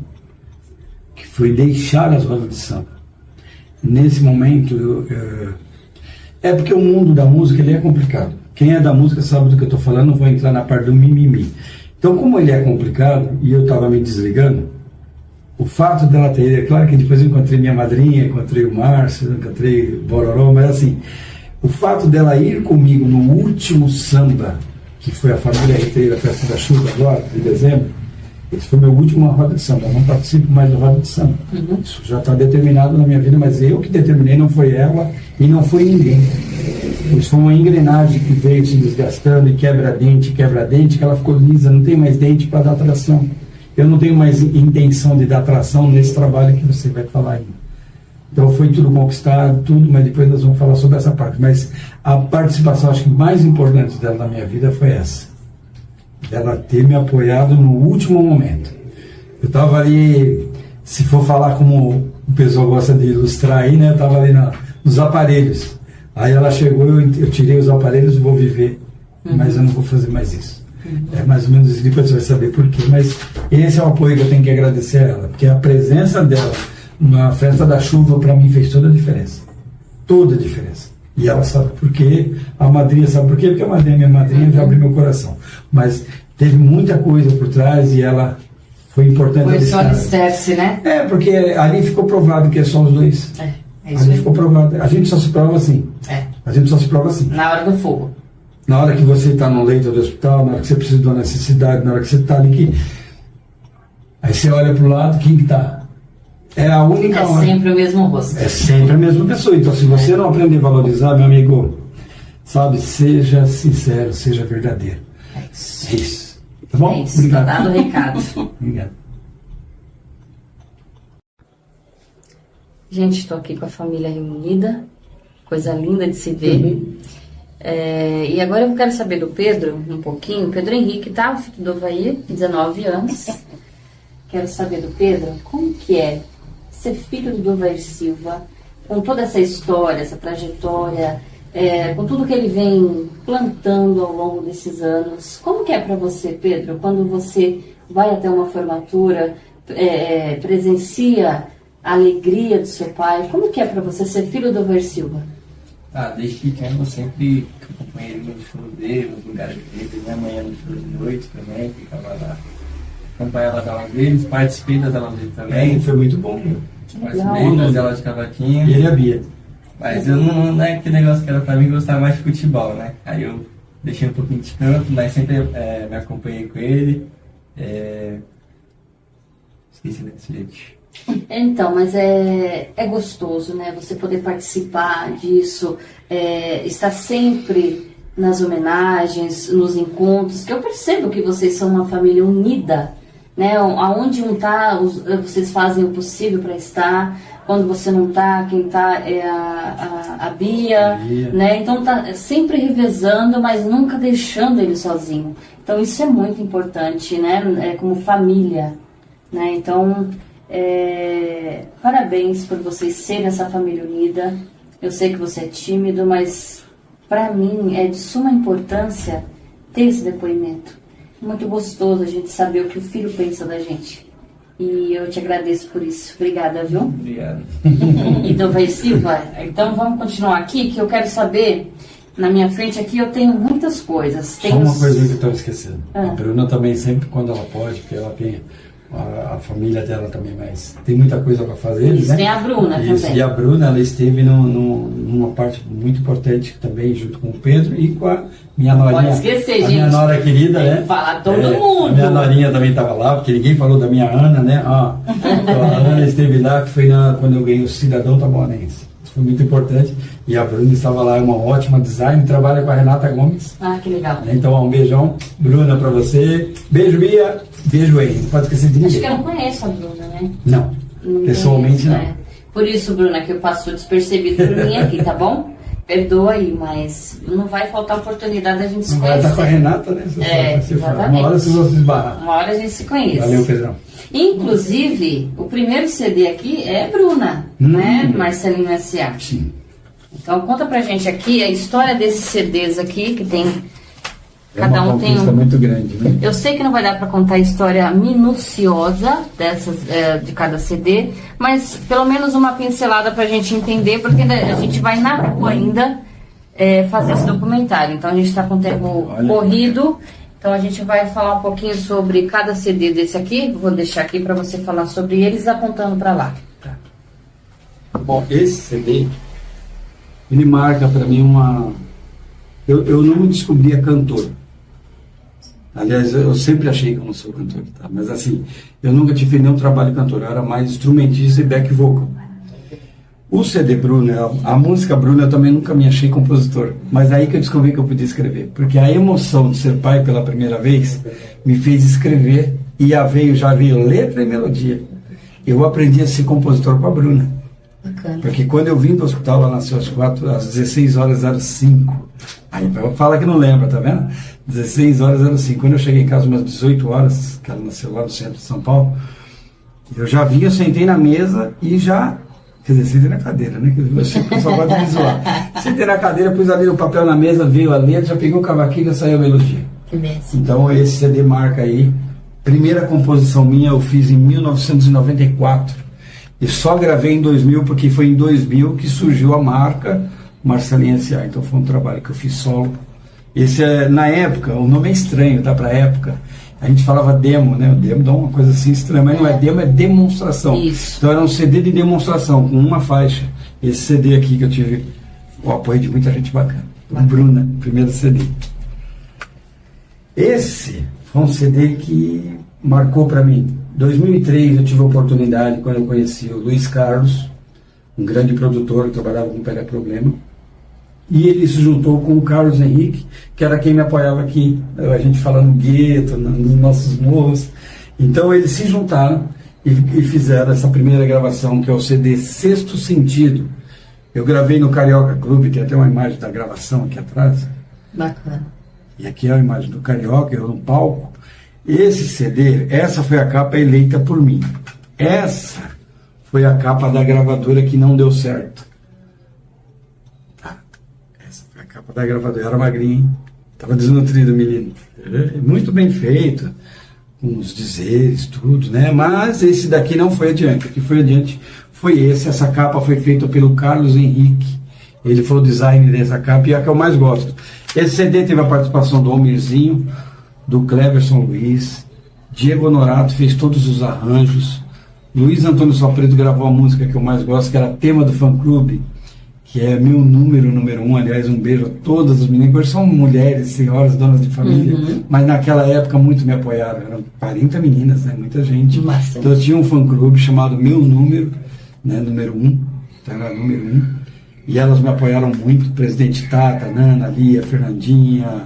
Speaker 2: que foi deixar as rodas de samba. Nesse momento, é porque o mundo da música ele é complicado. Quem é da música sabe do que eu estou falando, não vou entrar na parte do mimimi. Então, como ele é complicado, e eu estava me desligando, o fato dela ter... É claro que depois eu encontrei minha madrinha, encontrei o Márcio, encontrei o Bororó, mas assim, o fato dela ir comigo no último samba, que foi a família RT da Festa da Chuva agora, de dezembro, esse foi meu último roda de samba. Eu não participo mais do roda de samba. Isso já está determinado na minha vida, mas eu que determinei, não foi ela e não foi ninguém. Isso foi uma engrenagem que veio se desgastando e quebra-dente, que ela ficou lisa, não tem mais dente para dar tração. Eu não tenho mais intenção de dar tração nesse trabalho que você vai falar ainda. Então foi tudo conquistado, tudo, mas depois nós vamos falar sobre essa parte. Mas a participação, acho que mais importante dela na minha vida foi essa. Dela ter me apoiado no último momento. Eu estava ali, se for falar como o pessoal gosta de ilustrar aí, né? Eu estava ali nos aparelhos. Aí ela chegou, eu tirei os aparelhos e vou viver, mas eu não vou fazer mais isso. É mais ou menos isso, depois você vai saber por quê. Mas esse é o apoio que eu tenho que agradecer a ela, porque a presença dela na Festa da Chuva, para mim, fez toda a diferença. Toda a diferença. E ela sabe por quê, a madrinha sabe por quê, porque a madrinha, minha madrinha, já abriu meu coração. Mas teve muita coisa por trás e ela foi importante.
Speaker 1: Foi só alicerce, né?
Speaker 2: Porque ali ficou provado que é só os dois.
Speaker 1: É isso
Speaker 2: ali
Speaker 1: aí.
Speaker 2: ficou provado. A gente só se prova assim. A gente só se prova assim.
Speaker 1: Na hora do fogo.
Speaker 2: Na hora que você está no leito do hospital, na hora que você precisa de uma necessidade, na hora que você está ali, aí você olha para o lado, quem que está? É a única hora.
Speaker 1: É sempre o mesmo rosto.
Speaker 2: É sempre a mesma pessoa. Então, se você não aprender a valorizar, meu amigo, sabe, seja sincero, seja verdadeiro.
Speaker 1: É isso.
Speaker 2: É isso. Tá bom?
Speaker 1: É isso.
Speaker 2: Obrigado.
Speaker 1: Tá dado o recado.
Speaker 2: Obrigado.
Speaker 1: Gente, estou aqui com a família reunida. Coisa linda de se ver. E agora eu quero saber do Pedro um pouquinho. Pedro Henrique, tá? O filho do Ovair, 19 anos. Quero saber do Pedro como que é ser filho do Dovair Silva, com toda essa história, essa trajetória, com tudo que ele vem plantando ao longo desses anos? Como que é para você, Pedro, quando você vai até uma formatura, presencia a alegria do seu pai? Como que é para você ser filho do Dovair Silva?
Speaker 5: Desde pequeno eu sempre acompanhei ele no show dele, nos lugares dele. Minha mãe ia no show de noite também, ficava lá. Acompanhava as aulas deles, participei das aulas dele também.
Speaker 2: Foi muito bom, viu?
Speaker 5: Participei das aulas de cavaquinho.
Speaker 2: E ele e a Bia.
Speaker 5: Mas eu não é aquele negócio que era pra mim, gostava mais de futebol, né? Aí eu deixei um pouquinho de canto, mas sempre me acompanhei com ele. Esqueci desse jeito.
Speaker 1: Então, mas é gostoso, né? Você poder participar disso, estar sempre nas homenagens, nos encontros, que eu percebo que vocês são uma família unida, né? Aonde um tá, vocês fazem o possível para estar. Quando você não tá, quem tá é a Bia, né? Então tá sempre revezando, mas nunca deixando ele sozinho. Então isso é muito importante, né? Como família, né? Então, parabéns por vocês serem essa família unida. Eu sei que você é tímido, mas para mim é de suma importância ter esse depoimento. Muito gostoso a gente saber o que o filho pensa da gente. E eu te agradeço por isso. Obrigada, viu?
Speaker 5: Obrigado.
Speaker 1: E Dovair Silva, então vamos continuar aqui, que eu quero saber, na minha frente aqui eu tenho muitas coisas.
Speaker 2: Só uma coisinha que eu estava esquecendo. A Bruna também sempre, quando ela pode, porque ela tem a família dela também, mas tem muita coisa para fazer.
Speaker 1: Isso,
Speaker 2: né?
Speaker 1: tem a Bruna também.
Speaker 2: E a Bruna, ela esteve numa parte muito importante também, junto com o Pedro e com a minha norinha.
Speaker 1: Pode esquecer, gente.
Speaker 2: Minha nora querida, né?
Speaker 1: Fala todo mundo.
Speaker 2: A minha norinha também estava lá, porque ninguém falou da minha Ana, né? Então a Ana esteve lá, que foi quando eu ganhei o Cidadão Taboanense. Isso foi muito importante. E a Bruna estava lá, é uma ótima design, trabalha com a Renata Gomes.
Speaker 1: Que legal.
Speaker 2: Então, um beijão, Bruna, pra você. Beijo, Bia. Beijo aí. Não pode esquecer de ninguém.
Speaker 1: Acho que eu não conheço a Bruna, né?
Speaker 2: Não. Pessoalmente,
Speaker 1: conheço,
Speaker 2: não.
Speaker 1: né? Por isso, Bruna, que eu passo despercebido por mim aqui, tá bom? Perdoa aí, mas não vai faltar oportunidade da gente se
Speaker 2: Não
Speaker 1: conhecer.
Speaker 2: vai estar com a Renata, né?
Speaker 1: Exatamente.
Speaker 2: Uma hora vocês vão se esbarrar.
Speaker 1: Uma hora a gente se conhece.
Speaker 2: Valeu, Pedrão.
Speaker 1: Inclusive, o primeiro CD aqui é Bruna, né? Marcelinho S.A.
Speaker 2: Sim.
Speaker 1: Então conta pra gente aqui a história desses CDs aqui, que tem... Cada
Speaker 2: uma
Speaker 1: um tem
Speaker 2: conquista muito grande, né?
Speaker 1: Eu sei que não vai dar para contar a história minuciosa de cada CD, mas pelo menos uma pincelada para a gente entender, porque a gente vai na rua ainda fazer esse documentário. Então a gente está com o tempo corrido, então a gente vai falar um pouquinho sobre cada CD desse aqui. Vou deixar aqui para você falar sobre eles apontando para lá.
Speaker 2: Tá. Bom, esse CD, ele marca para mim uma... Eu não me descobria cantor. Aliás, eu sempre achei que eu não sou cantor, tá? Mas assim, eu nunca tive nenhum trabalho de cantor, eu era mais instrumentista e back vocal. O CD Bruna, a música Bruna, eu também nunca me achei compositor, mas aí que eu descobri que eu podia escrever, porque a emoção de ser pai pela primeira vez me fez escrever e já veio letra e melodia. Eu aprendi a ser compositor com a Bruna.
Speaker 1: Bacana.
Speaker 2: Porque quando eu vim do hospital, ela nasceu às 16 horas 05. Aí fala que não lembra, tá vendo? 16 horas 05. Quando eu cheguei em casa umas 18 horas, que ela nasceu lá no centro de São Paulo, eu já vi, eu sentei na mesa e já... Quer dizer, sentei na cadeira, né? Eu só gosto de visual. Sentei na cadeira, pus ali o papel na mesa, veio a letra, já peguei o cavaquinho e saiu a melodia.
Speaker 1: Que benção.
Speaker 2: Então esse CD marca aí. Primeira composição minha eu fiz em 1994. E só gravei em 2000, porque foi em 2000 que surgiu a marca Marcelinho S.A. Então foi um trabalho que eu fiz solo. Esse na época, o nome é estranho, tá? Pra época. A gente falava demo, né? O demo dá uma coisa assim estranha, mas não é demo, é demonstração.
Speaker 1: Isso.
Speaker 2: Então era um CD de demonstração, com uma faixa. Esse CD aqui que eu tive o apoio de muita gente bacana. O Bruna, primeiro CD. Esse foi um CD que marcou para mim. 2003 eu tive a oportunidade, quando eu conheci o Luiz Carlos, um grande produtor que trabalhava com Pega Problema, e ele se juntou com o Carlos Henrique, que era quem me apoiava aqui, a gente fala no gueto, nos nossos morros. Então eles se juntaram e fizeram essa primeira gravação, que é o CD Sexto Sentido. Eu gravei no Carioca Clube, tem até uma imagem da gravação aqui atrás.
Speaker 1: Bacana.
Speaker 2: E aqui é a imagem do Carioca, eu no palco. Esse CD, essa foi a capa eleita por mim. Essa foi a capa da gravadora que não deu certo. Tá. Essa foi a capa da gravadora. Era magrinho, estava desnutrido o menino. Muito bem feito, com os dizeres, tudo, né? Mas esse daqui não foi adiante. O que foi adiante foi esse. Essa capa foi feita pelo Carlos Henrique. Ele foi o designer dessa capa e é a que eu mais gosto. Esse CD teve a participação do Almirzinho, do Cleverson Luiz, Diego Honorato fez todos os arranjos, Luiz Antônio Sopreto gravou a música que eu mais gosto, que era tema do fã-clube, que é meu número 1. Aliás, um beijo a todas as meninas, hoje são mulheres, senhoras, donas de família, mas naquela época muito me apoiaram, eram 40 meninas, né? Muita gente.
Speaker 1: Bastante.
Speaker 2: Então eu tinha um fã-clube chamado Meu Número, né? Número 1, então era número 1, e elas me apoiaram muito, Presidente Tata, Nana, Lia, Fernandinha,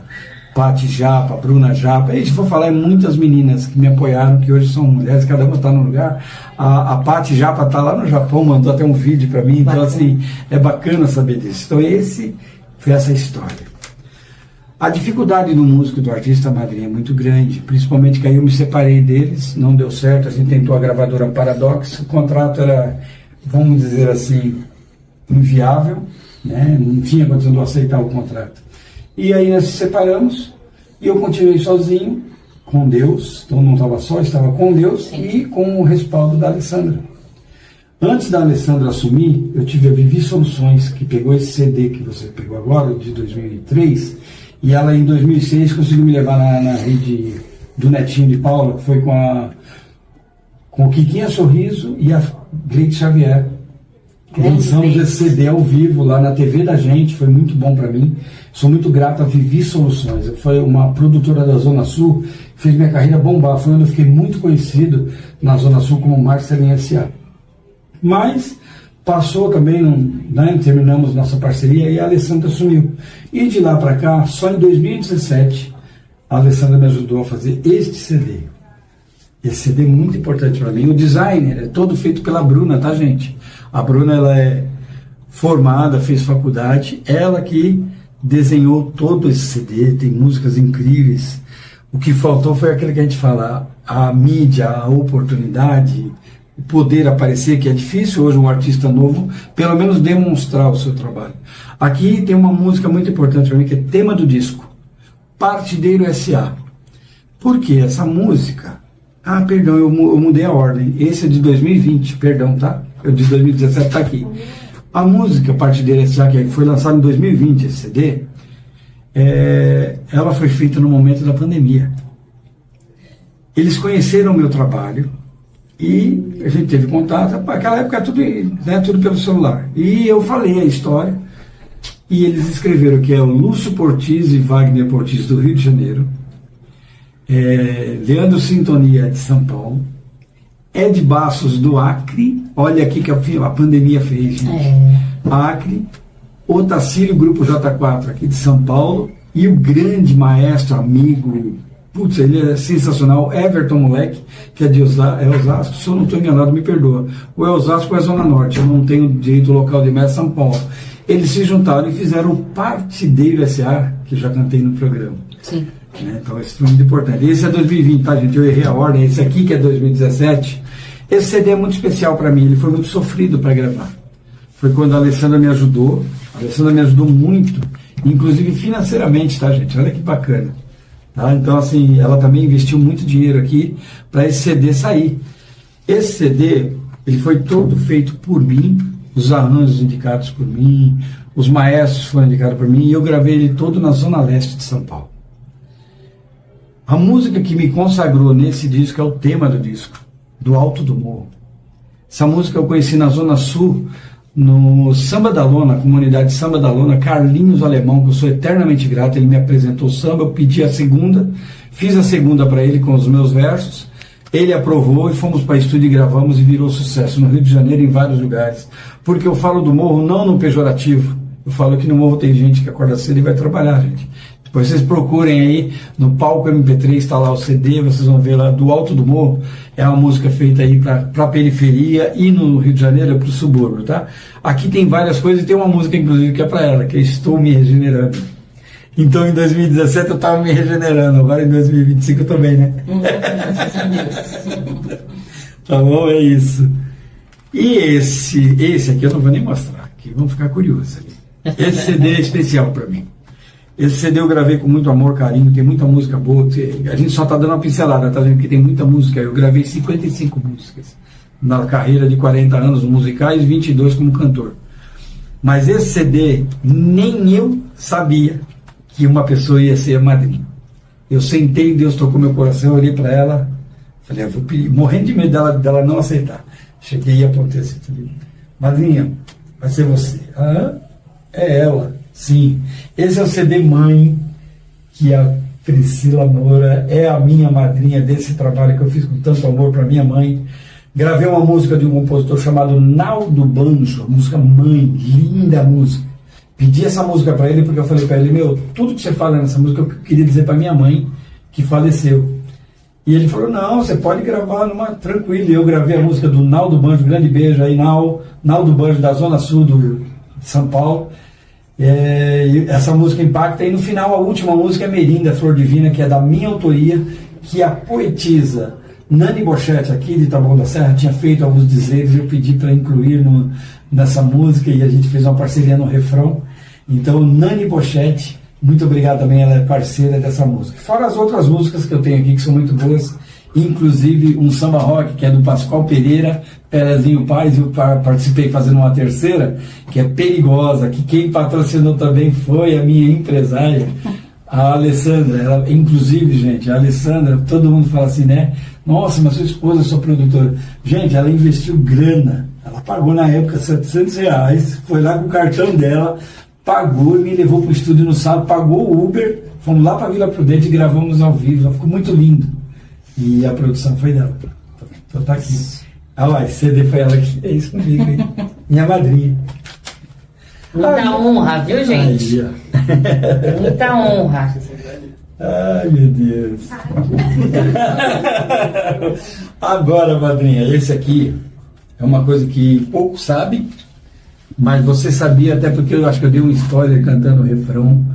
Speaker 2: Pati Japa, Bruna Japa, e se for falar, é muitas meninas que me apoiaram, que hoje são mulheres, cada uma está no lugar. A Pati Japa está lá no Japão, mandou até um vídeo para mim, então assim, é bacana saber disso. Então esse foi essa história. A dificuldade do músico e do artista, madrinha, é muito grande, principalmente que aí eu me separei deles, não deu certo, a gente tentou a gravadora Paradox, o contrato era, vamos dizer assim, inviável, né? Não tinha condição de eu aceitar o contrato. E aí nós nos separamos e eu continuei sozinho, com Deus, então não estava só, estava com Deus. Sim. E com o respaldo da Alessandra. Antes da Alessandra assumir, eu tive a Vivi Soluções, que pegou esse CD que você pegou agora, de 2003, e ela em 2006 conseguiu me levar na rede do Netinho de Paula, que foi com o Quiquinha Sorriso e a Gleite Xavier. Lançamos esse CD ao vivo lá na TV da gente, foi muito bom para mim. Sou muito grato a Vivi Soluções. Foi uma produtora da Zona Sul, fez minha carreira bombar. Foi onde eu fiquei muito conhecido na Zona Sul como Marcelinho S.A. Mas passou também, né, terminamos nossa parceria e a Alessandra sumiu. E de lá para cá, só em 2017, a Alessandra me ajudou a fazer este CD. Esse CD é muito importante para mim. O designer é todo feito pela Bruna, tá, gente? A Bruna, ela é formada, fez faculdade, ela que desenhou todo esse CD, tem músicas incríveis. O que faltou foi aquilo que a gente fala, a mídia, a oportunidade, o poder aparecer, que é difícil hoje um artista novo, pelo menos demonstrar o seu trabalho. Aqui tem uma música muito importante para mim, que é tema do disco, Partideiro S.A. Por quê? Essa música... Ah, perdão, eu mudei a ordem. Esse é de 2020, perdão, tá? O de 2017 tá aqui. A música Partideiro S.A., que foi lançada em 2020, esse CD, ela foi feita no momento da pandemia. Eles conheceram o meu trabalho e a gente teve contato. Naquela época era tudo, né, tudo pelo celular. E eu falei a história e eles escreveram que é o Lúcio Portiz e Wagner Portiz do Rio de Janeiro, Leandro Sintonia de São Paulo, Ed Bassos do Acre, olha aqui que a pandemia fez, gente. Acre, Otacílio Grupo J4 aqui de São Paulo, e o grande maestro, amigo, putz, ele é sensacional, Everton Moleque, que é de Osasco, se eu não estou enganado, me perdoa, o Osasco é Zona Norte, eu não tenho direito local de mesa, São Paulo. Eles se juntaram e fizeram o Partideiro S.A., que já cantei no programa.
Speaker 1: Sim.
Speaker 2: Então esse foi muito importante. Esse é 2020, tá, gente? Eu errei a ordem. Esse aqui que é 2017. Esse CD é muito especial para mim. Ele foi muito sofrido para gravar. Foi quando a Alessandra me ajudou. A Alessandra me ajudou muito, inclusive financeiramente, tá, gente? Olha que bacana. Tá? Então, assim, ela também investiu muito dinheiro aqui para esse CD sair. Esse CD, ele foi todo feito por mim, os arranjos indicados por mim, os maestros foram indicados por mim, e eu gravei ele todo na Zona Leste de São Paulo. A música que me consagrou nesse disco é o tema do disco, do Alto do Morro. Essa música eu conheci na Zona Sul, no Samba da Lona, comunidade Samba da Lona, Carlinhos Alemão, que eu sou eternamente grato, ele me apresentou o samba, eu pedi a segunda, fiz a segunda para ele com os meus versos, ele aprovou e fomos para estúdio e gravamos e virou sucesso no Rio de Janeiro, em vários lugares. Porque eu falo do morro não no pejorativo, eu falo que no morro tem gente que acorda cedo e vai trabalhar, gente. Depois vocês procurem aí, no palco MP3 está lá o CD, vocês vão ver lá do Alto do Morro, é uma música feita aí para a periferia e no Rio de Janeiro é para o subúrbio, tá? Aqui tem várias coisas e tem uma música inclusive que é para ela, que é Estou Me Regenerando. Então em 2017 eu estava me regenerando, agora em 2025 eu também, né?
Speaker 1: Graças a Deus.
Speaker 2: Tá bom, é isso. E esse aqui eu não vou nem mostrar, que vão ficar curiosos ali. Esse CD é especial para mim. Esse CD eu gravei com muito amor, carinho, tem muita música boa. A gente só está dando uma pincelada, tá vendo que tem muita música. Eu gravei 55 músicas na carreira de 40 anos musicais, 22 como cantor. Mas esse CD, nem eu sabia que uma pessoa ia ser a madrinha. Eu sentei, Deus tocou meu coração, eu olhei para ela, falei, eu vou pedir, morrendo de medo dela não aceitar. Cheguei e apontei assim, falei, madrinha, vai ser você. Ah, é ela, sim. Esse é o CD Mãe, que a Priscila Moura é a minha madrinha desse trabalho que eu fiz com tanto amor para minha mãe. Gravei uma música de um compositor chamado Naldo Banjo, música Mãe, linda música. Pedi essa música para ele porque eu falei para ele, meu, tudo que você fala nessa música eu queria dizer para minha mãe que faleceu. E ele falou, não, você pode gravar numa tranquila. E eu gravei a música do Naldo Banjo, grande beijo aí, Naldo Banjo da Zona Sul de São Paulo. Essa música impacta. E no final a última música é Merinda, Flor Divina, que é da minha autoria, que a poetisa Nani Bochetti, aqui de Taboão da Serra, tinha feito alguns dizeres, eu pedi para incluir nessa música e a gente fez uma parceria no refrão. Então, Nani Bochetti, muito obrigado também, ela é parceira dessa música. Fora as outras músicas que eu tenho aqui, que são muito boas, inclusive um samba rock, que é do Pascoal Pereira, Perezinho Paz, eu participei fazendo uma terceira, que é Perigosa, que quem patrocinou também foi a minha empresária, a Alessandra. Ela, inclusive, gente, a Alessandra, todo mundo fala assim, né? Nossa, mas sua esposa é sua produtora. Gente, ela investiu grana. Ela pagou na época R$700, foi lá com o cartão dela, pagou e me levou para o estúdio no sábado, pagou o Uber, fomos lá para Vila Prudente e gravamos ao vivo. Ela ficou muito lindo. E a produção foi dela. Então tá aqui. Ah, lá, esse CD foi ela que fez comigo, hein? Minha madrinha.
Speaker 1: Muita honra, viu, gente?
Speaker 2: Aí,
Speaker 1: muita honra.
Speaker 2: Ai, meu Deus. Agora, madrinha, esse aqui é uma coisa que pouco sabe, mas você sabia, até porque eu acho que eu dei uma spoiler cantando o refrão,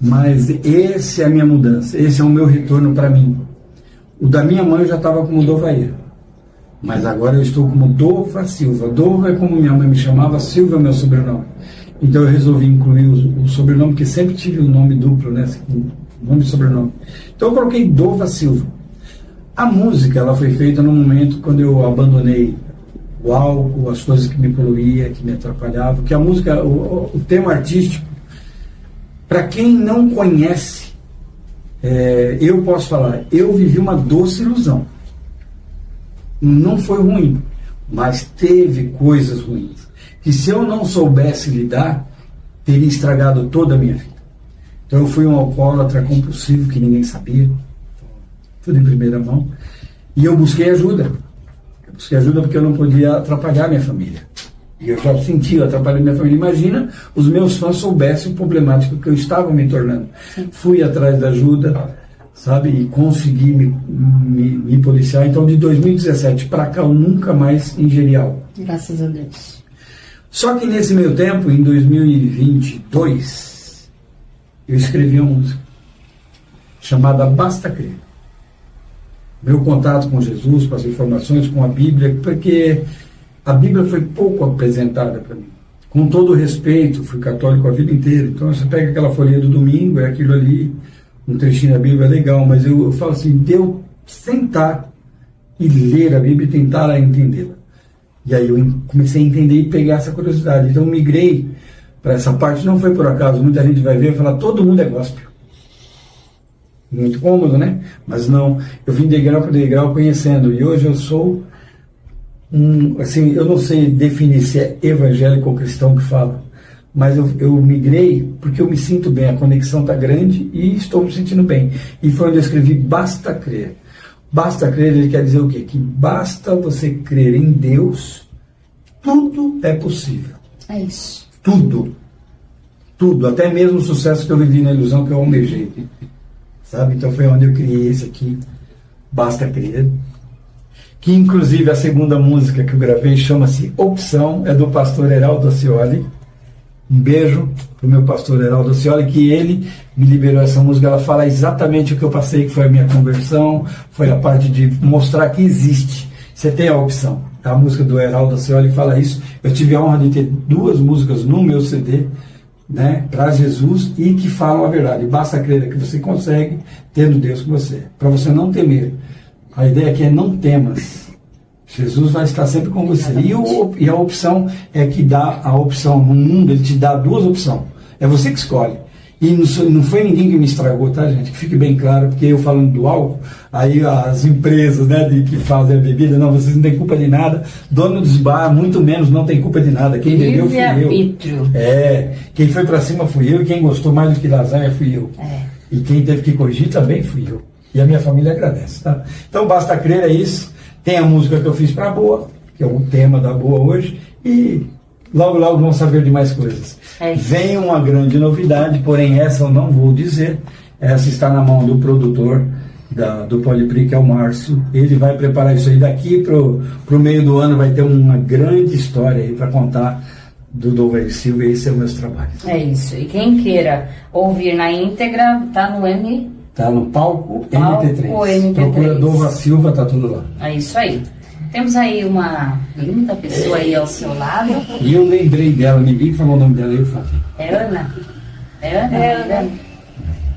Speaker 2: mas esse é a minha mudança, esse é o meu retorno para mim. O da minha mãe eu já estava como Dovair, mas agora eu estou como Dova Silva. Dova é como minha mãe me chamava, Silva é meu sobrenome. Então eu resolvi incluir o sobrenome, porque sempre tive um nome duplo, né? Nome e sobrenome. Então eu coloquei Dova Silva. A música, ela foi feita no momento quando eu abandonei o álcool, as coisas que me poluía, que me atrapalhavam, que a música, o tema artístico, para quem não conhece, eu posso falar, eu vivi uma doce ilusão. Não foi ruim, mas teve coisas ruins, que se eu não soubesse lidar, teria estragado toda a minha vida. Então eu fui um alcoólatra compulsivo que ninguém sabia, tudo em primeira mão, e eu busquei ajuda. Eu busquei ajuda porque eu não podia atrapalhar minha família. E eu já sentia atrapalhar minha família. Imagina os meus fãs soubessem o problemático que eu estava me tornando. Sim. Fui atrás da ajuda, sabe, e consegui me policiar. Então de 2017 para cá eu nunca mais ingeri álcool.
Speaker 1: Graças a Deus.
Speaker 2: Só que nesse meio tempo, em 2022, eu escrevi uma música chamada Basta Crer. Meu contato com Jesus, com as informações, com a Bíblia, porque a Bíblia foi pouco apresentada para mim. Com todo respeito, fui católico a vida inteira. Então você pega aquela folhinha do domingo, é aquilo ali, um trechinho da Bíblia é legal, mas eu falo assim, de eu sentar e ler a Bíblia e tentar entendê-la. E aí eu comecei a entender e pegar essa curiosidade. Então eu migrei para essa parte, não foi por acaso, muita gente vai ver e falar, todo mundo é gospel. Muito cômodo, né? Mas não, eu vim degrau por degrau conhecendo, e hoje eu sou assim, eu não sei definir se é evangélico ou cristão que fala, mas eu migrei porque eu me sinto bem, a conexão está grande e estou me sentindo bem. E foi onde eu escrevi Basta Crer. Basta crer, ele quer dizer o quê? Que basta você crer em Deus, tudo é possível.
Speaker 1: É isso.
Speaker 2: Tudo. Tudo. Até mesmo o sucesso que eu vivi na ilusão que eu almejei. Sabe? Então foi onde eu criei esse aqui, Basta Crer. Que inclusive a segunda música que eu gravei chama-se Opção, é do pastor Heraldo Ascioli. Um beijo pro meu pastor Heraldo Ascioli, que ele me liberou essa música. Ela fala exatamente o que eu passei, que foi a minha conversão, foi a parte de mostrar que existe. Você tem a opção. A música do Heraldo Cioli fala isso. Eu tive a honra de ter 2 músicas no meu CD, né, para Jesus, e que falam a verdade. Basta crer que você consegue, tendo Deus com você. Para você não temer. A ideia aqui é não temas. Jesus vai estar sempre com você. E a opção é que dá a opção no mundo, ele te dá 2 opções. É você que escolhe. E não foi ninguém que me estragou, tá, gente? Que fique bem claro, porque eu falando do álcool, aí as empresas, né, que fazem a bebida, não, vocês não têm culpa de nada. Dono dos bar, muito menos, não tem culpa de nada. Quem bebeu fui eu. Quem foi pra cima fui eu, e quem gostou mais do que lasanha fui eu. E quem teve que corrigir também fui eu. E a minha família agradece, tá? Então basta crer, é isso. Tem a música que eu fiz pra Boa, que é o tema da Boa hoje, e logo, logo vão saber de mais coisas. Vem uma grande novidade, porém essa eu não vou dizer. Essa está na mão do produtor do Polipri, que é o Márcio. Ele vai preparar isso aí daqui pro meio do ano, vai ter uma grande história aí para contar do Dovair Silva, e esse é o meu trabalho. É
Speaker 1: isso. E quem queira ouvir na íntegra, tá no
Speaker 2: Tá no Palco MT3. Procura Dova Silva, tá tudo lá.
Speaker 1: É isso aí. Temos aí uma linda pessoa aí ao seu lado.
Speaker 2: E eu lembrei dela, ninguém falou o nome dela, eu falei.
Speaker 1: É Ana? Ana?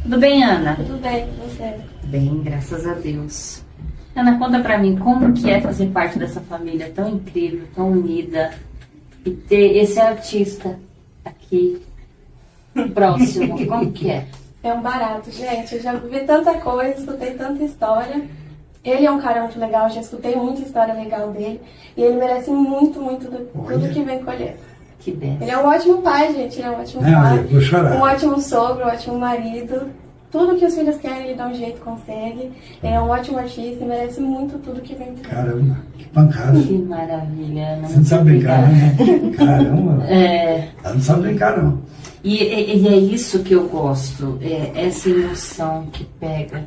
Speaker 1: Tudo bem, Ana?
Speaker 6: Tudo bem, você?
Speaker 1: Bem, graças a Deus. Ana, conta pra mim, como que é fazer parte dessa família tão incrível, tão unida, e ter esse artista aqui próximo, como que é?
Speaker 6: É um barato, gente. Eu já vivi tanta coisa, escutei tanta história. Ele é um cara muito legal, já escutei muita história legal dele. E ele merece muito, muito tudo que vem colher.
Speaker 1: Que bem.
Speaker 6: Ele é um ótimo pai, gente. Ele é um ótimo pai.
Speaker 2: Eu vou chorar.
Speaker 6: Um ótimo sogro, um ótimo marido. Tudo que os filhos querem, ele dá um jeito, consegue. Ele é um ótimo artista e merece muito tudo que vem colher.
Speaker 2: Caramba, que pancada.
Speaker 1: Que maravilha, Ana.
Speaker 2: Você não sabe brincar, né? Caramba. Ela não sabe brincar, não.
Speaker 1: E é isso que eu gosto, essa emoção que pega,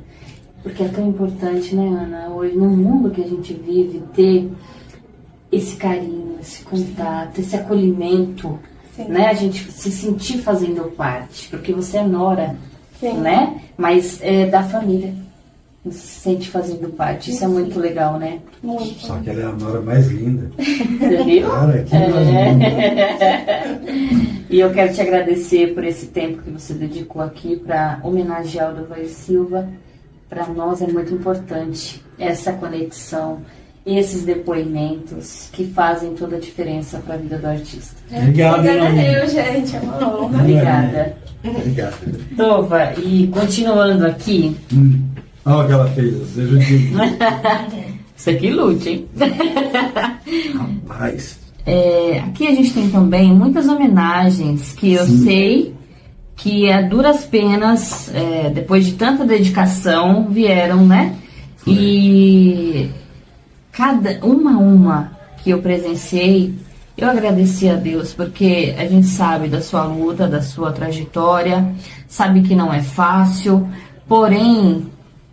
Speaker 1: porque é tão importante, né, Ana, hoje no mundo que a gente vive, ter esse carinho, esse contato, esse acolhimento, né, a gente se sentir fazendo parte, porque você é nora, né, mas é da família, você se sente fazendo parte, isso é muito legal, né?
Speaker 6: Muito.
Speaker 2: Só que ela é a nora mais linda.
Speaker 1: Você viu?
Speaker 2: Cara, que mais linda.
Speaker 1: E eu quero te agradecer por esse tempo que você dedicou aqui para homenagear o Dovair Silva. Para nós é muito importante essa conexão, esses depoimentos que fazem toda a diferença para a vida do artista.
Speaker 2: Obrigado,
Speaker 6: eu, gente, é uma honra.
Speaker 1: Obrigada.
Speaker 2: Obrigado.
Speaker 1: Dova, e continuando aqui.
Speaker 2: Olha o que ela fez, seja digno.
Speaker 1: Isso aqui lute, hein?
Speaker 2: Rapaz.
Speaker 1: Aqui a gente tem também muitas homenagens que eu sei que a duras penas, depois de tanta dedicação, vieram, né?
Speaker 2: Foi.
Speaker 1: E cada uma que eu presenciei, eu agradeci a Deus, porque a gente sabe da sua luta, da sua trajetória, sabe que não é fácil, porém,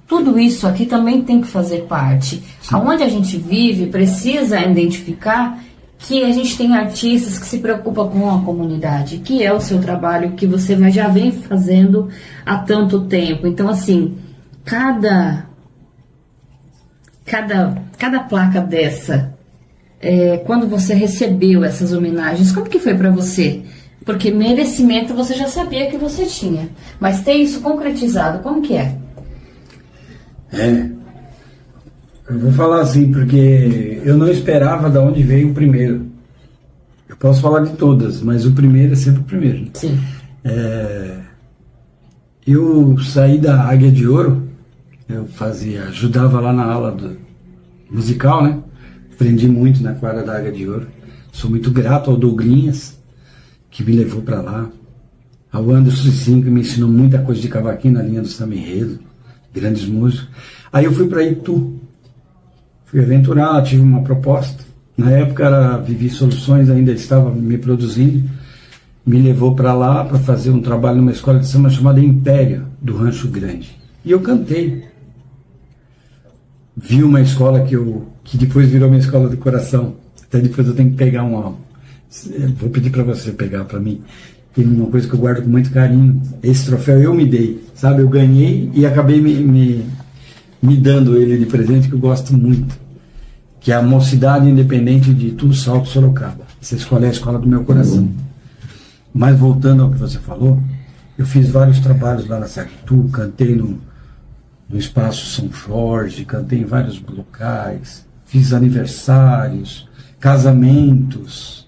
Speaker 1: tudo isso aqui também tem que fazer parte. Aonde a gente vive, precisa identificar que a gente tem artistas que se preocupam com a comunidade, que é o seu trabalho, que você já vem fazendo há tanto tempo. Então, assim, cada placa dessa, quando você recebeu essas homenagens, como que foi para você? Porque merecimento você já sabia que você tinha, mas ter isso concretizado, como que é?
Speaker 2: Eu vou falar assim, porque eu não esperava de onde veio o primeiro. Eu posso falar de todas, mas o primeiro é sempre o primeiro.
Speaker 1: Sim.
Speaker 2: Eu saí da Águia de Ouro, ajudava lá na aula musical, né? Aprendi muito na quadra da Águia de Ouro. Sou muito grato ao Douglinhas, que me levou para lá. Ao Anderson Sim, que me ensinou muita coisa de cavaquinho na linha do samba enredo, grandes músicos. Aí eu fui para Itu. Fui aventurar, tive uma proposta. Na época era Vivi Soluções, ainda estava me produzindo. Me levou para lá para fazer um trabalho numa escola de samba chamada Império, do Rancho Grande. E eu cantei. Vi uma escola que depois virou minha escola do coração. Até depois eu tenho que pegar um álbum. Vou pedir para você pegar para mim. Tem uma coisa que eu guardo com muito carinho. Esse troféu eu me dei, sabe? Eu ganhei e acabei me dando ele de presente, que eu gosto muito. que é a Mocidade Independente de Tudo Salto, Sorocaba. Essa escola é a escola do meu coração. Mas voltando ao que você falou, eu fiz vários trabalhos lá na Serra Itu, cantei no Espaço São Jorge, cantei em vários locais, fiz aniversários, casamentos.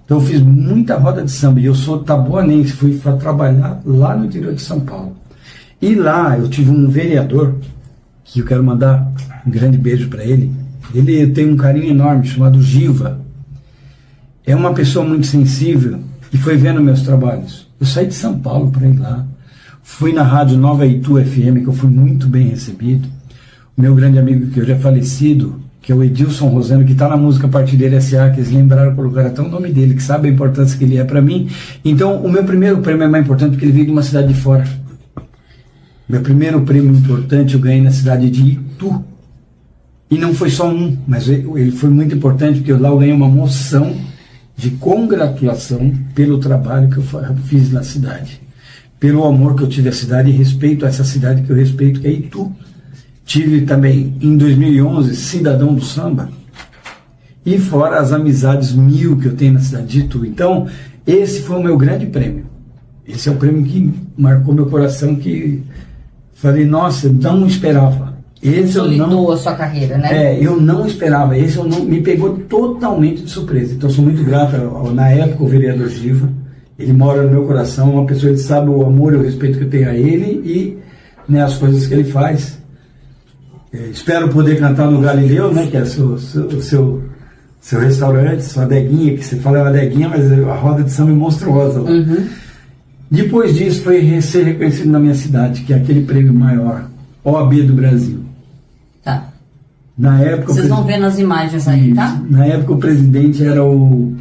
Speaker 2: Então eu fiz muita roda de samba, e eu sou taboanense, fui trabalhar lá no interior de São Paulo. E lá eu tive um vereador, que eu quero mandar um grande beijo para ele. Ele tem um carinho enorme, chamado Giva. É uma pessoa muito sensível e foi vendo meus trabalhos. Eu saí de São Paulo para ir lá. Fui na rádio Nova Itu FM, que eu fui muito bem recebido. O meu grande amigo, que hoje é falecido, que é o Edilson Rosano, que está na música Partilheira S.A., que eles lembraram, colocar até o nome dele, que sabe a importância que ele é para mim. Então, o meu primeiro prêmio é mais importante porque ele veio de uma cidade de fora. Meu primeiro prêmio importante eu ganhei na cidade de Itu. E não foi só um, mas ele foi muito importante, porque lá eu ganhei uma moção de congratulação pelo trabalho que eu fiz na cidade. Pelo amor que eu tive à cidade e respeito a essa cidade que eu respeito, que é Itu. Tive também, em 2011, Cidadão do Samba. E fora as amizades 1000 que eu tenho na cidade de Itu. Então, esse foi o meu grande prêmio. Esse é o prêmio que marcou meu coração, que falei, nossa, eu não esperava. Esse eu não,
Speaker 1: a sua carreira, né?
Speaker 2: Eu não esperava. Esse eu não, me pegou totalmente de surpresa. Então, sou muito grato, na época, o vereador Giva. Ele mora no meu coração, uma pessoa que sabe o amor e o respeito que eu tenho a ele e, né, as coisas que ele faz. Espero poder cantar no Galileu, né, que é o seu restaurante, sua adeguinha, que você fala é uma adeguinha, mas a roda de samba é monstruosa lá.
Speaker 1: Uhum.
Speaker 2: Depois disso, foi ser reconhecido na minha cidade, que é aquele prêmio maior, OAB do Brasil.
Speaker 1: Tá.
Speaker 2: Na época,
Speaker 1: vocês vão ver nas imagens aí, tá?
Speaker 2: Na época o presidente era o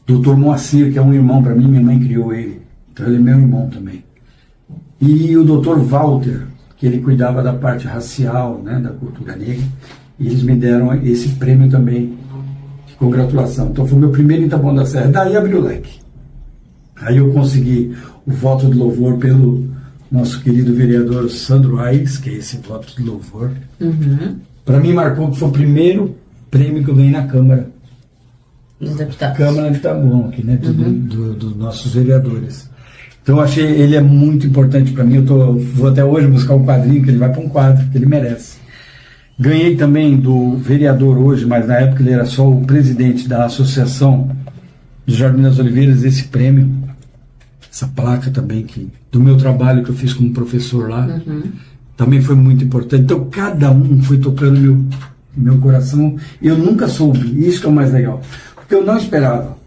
Speaker 2: Dr. Moacir, que é um irmão para mim, minha mãe criou ele. Então ele é meu irmão também. E o Dr. Walter, que ele cuidava da parte racial, né, da cultura negra. E eles me deram esse prêmio também de congratulação. Então foi meu primeiro em Taboão da Serra. Daí abriu o leque. Aí eu consegui o voto de louvor pelo nosso querido vereador Sandro Aires, que é esse voto de louvor.
Speaker 1: Uhum.
Speaker 2: Para mim marcou que foi o primeiro prêmio que eu ganhei na Câmara.
Speaker 1: Dos deputados.
Speaker 2: Câmara de Taboão, aqui, né, dos nossos vereadores. Então eu achei, ele é muito importante para mim. Vou até hoje buscar um quadrinho, que ele vai para um quadro, que ele merece. Ganhei também do vereador hoje, mas na época ele era só o presidente da Associação de Jardim das Oliveiras, esse prêmio, essa placa também, do meu trabalho que eu fiz como professor lá, também foi muito importante. Então cada um foi tocando meu coração, e eu nunca soube, isso que é o mais legal, porque eu não esperava.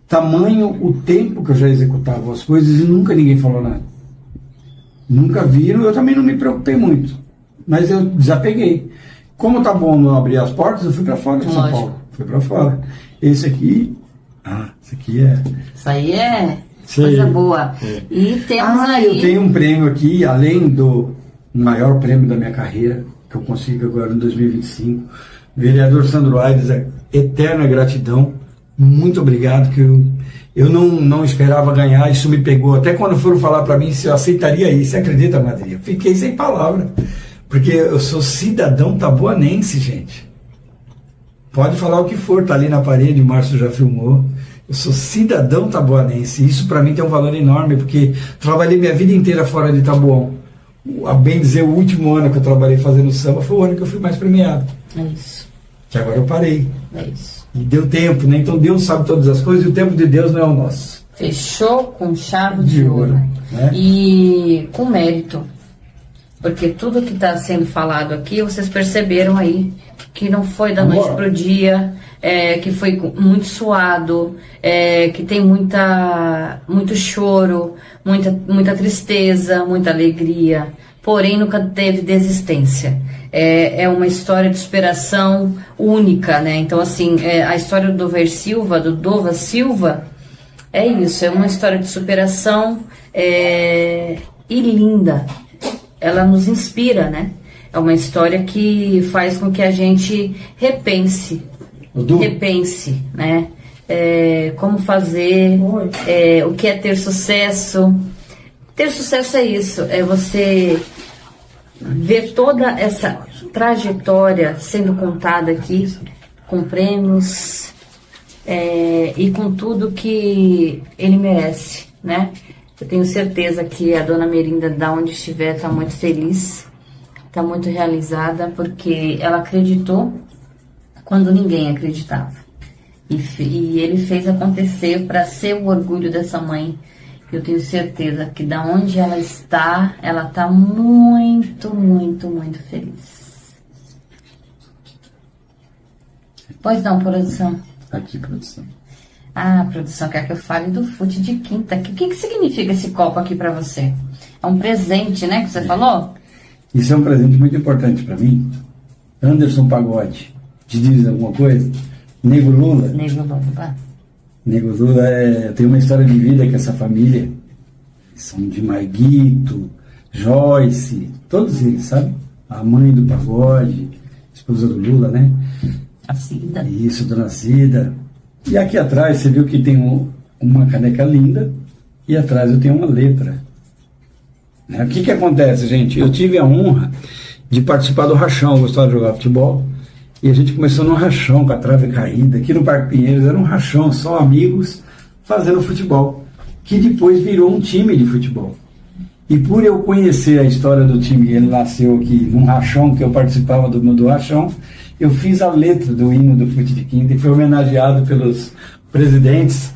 Speaker 2: Tamanho o tempo que eu já executava as coisas e nunca ninguém falou nada. Nunca viram, eu também não me preocupei muito, mas eu desapeguei. Como tá bom não abrir as portas, eu fui para fora de São Paulo. Fui para fora. Esse aqui, esse aqui é...
Speaker 1: Isso aí é coisa boa. E temos aí...
Speaker 2: eu tenho um prêmio aqui, além do maior prêmio da minha carreira, que eu consigo agora em 2025. Vereador Sandro Aires, eterna gratidão. Muito obrigado, que eu não esperava ganhar, isso me pegou. Até quando foram falar para mim se eu aceitaria isso, você acredita, Madrinha? Eu fiquei sem palavra, porque eu sou cidadão taboanense, gente. Pode falar o que for, tá ali na parede, o Márcio já filmou. Eu sou cidadão taboanense, isso para mim tem um valor enorme, porque trabalhei minha vida inteira fora de Taboão. A bem dizer, o último ano que eu trabalhei fazendo samba foi o ano que eu fui mais premiado.
Speaker 1: É isso.
Speaker 2: Que agora eu parei.
Speaker 1: É isso.
Speaker 2: E deu tempo, né? Então Deus sabe todas as coisas e o tempo de Deus não é o nosso.
Speaker 1: Fechou com chave de ouro.
Speaker 2: Né?
Speaker 1: E com mérito. Porque tudo que está sendo falado aqui, vocês perceberam aí que não foi da noite para o dia, que foi muito suado, que tem muito choro, muita tristeza, muita alegria, porém nunca teve desistência. É uma história de superação única, né? Então, assim, a história do Dover Silva, do Dova Silva, é isso, é uma história de superação e linda. Ela nos inspira, né? É uma história que faz com que a gente repense, né? Como fazer, o que é ter sucesso. Ter sucesso é isso, é você ver toda essa trajetória sendo contada aqui com prêmios e com tudo que ele merece, né? Eu tenho certeza que a dona Merinda, da onde estiver, está muito feliz, está muito realizada, porque ela acreditou quando ninguém acreditava. E ele fez acontecer para ser o orgulho dessa mãe. Eu tenho certeza que da onde ela está muito, muito, muito feliz. Pois não, produção?
Speaker 2: Aqui, produção.
Speaker 1: Ah, a produção quer que eu fale do fute de quinta. O que significa esse copo aqui para você? É um presente, né, que você falou?
Speaker 2: Isso é um presente muito importante para mim. Anderson Pagode, te diz alguma coisa? Nego Lula.
Speaker 1: Nego Lula.
Speaker 2: Nego Lula tem uma história de vida com essa família. São de Marguito, Joyce, todos eles, sabe? A mãe do Pagode, esposa do Lula, né?
Speaker 1: A Cida.
Speaker 2: Isso, dona Cida. E aqui atrás você viu que tem uma caneca linda e atrás eu tenho uma letra. Né? O que acontece, gente? Eu tive a honra de participar do rachão, eu gostava de jogar futebol. E a gente começou num rachão com a trave caída. Aqui no Parque Pinheiros era um rachão, só amigos fazendo futebol. Que depois virou um time de futebol. E por eu conhecer a história do time, ele nasceu aqui num rachão, que eu participava do rachão, eu fiz a letra do hino do Fute de Quinta e fui homenageado pelos presidentes,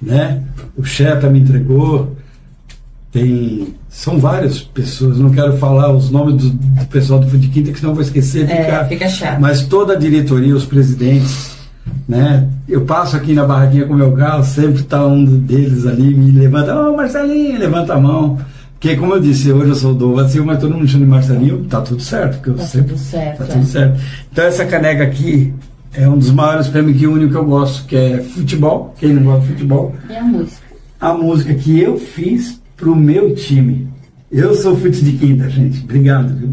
Speaker 2: né? O Cheta me entregou. São várias pessoas, não quero falar os nomes do pessoal do Fute de Quinta, que senão eu vou esquecer.
Speaker 1: Fica chato.
Speaker 2: Mas toda a diretoria, os presidentes, né? Eu passo aqui na barraquinha com o meu carro, sempre está um deles ali, me levanta, Marcelinho, levanta a mão. Porque, como eu disse, hoje eu sou do Vacil, mas todo mundo chama de Marcelinho, tá tudo certo. Porque
Speaker 1: tá tudo certo.
Speaker 2: Tá tudo certo. Então, essa caneca aqui é um dos maiores prêmios que único que eu gosto, que é futebol. Quem não gosta de futebol?
Speaker 1: E a música?
Speaker 2: A música que eu fiz pro meu time. Eu sou Fute de Quinta, gente. Obrigado, viu?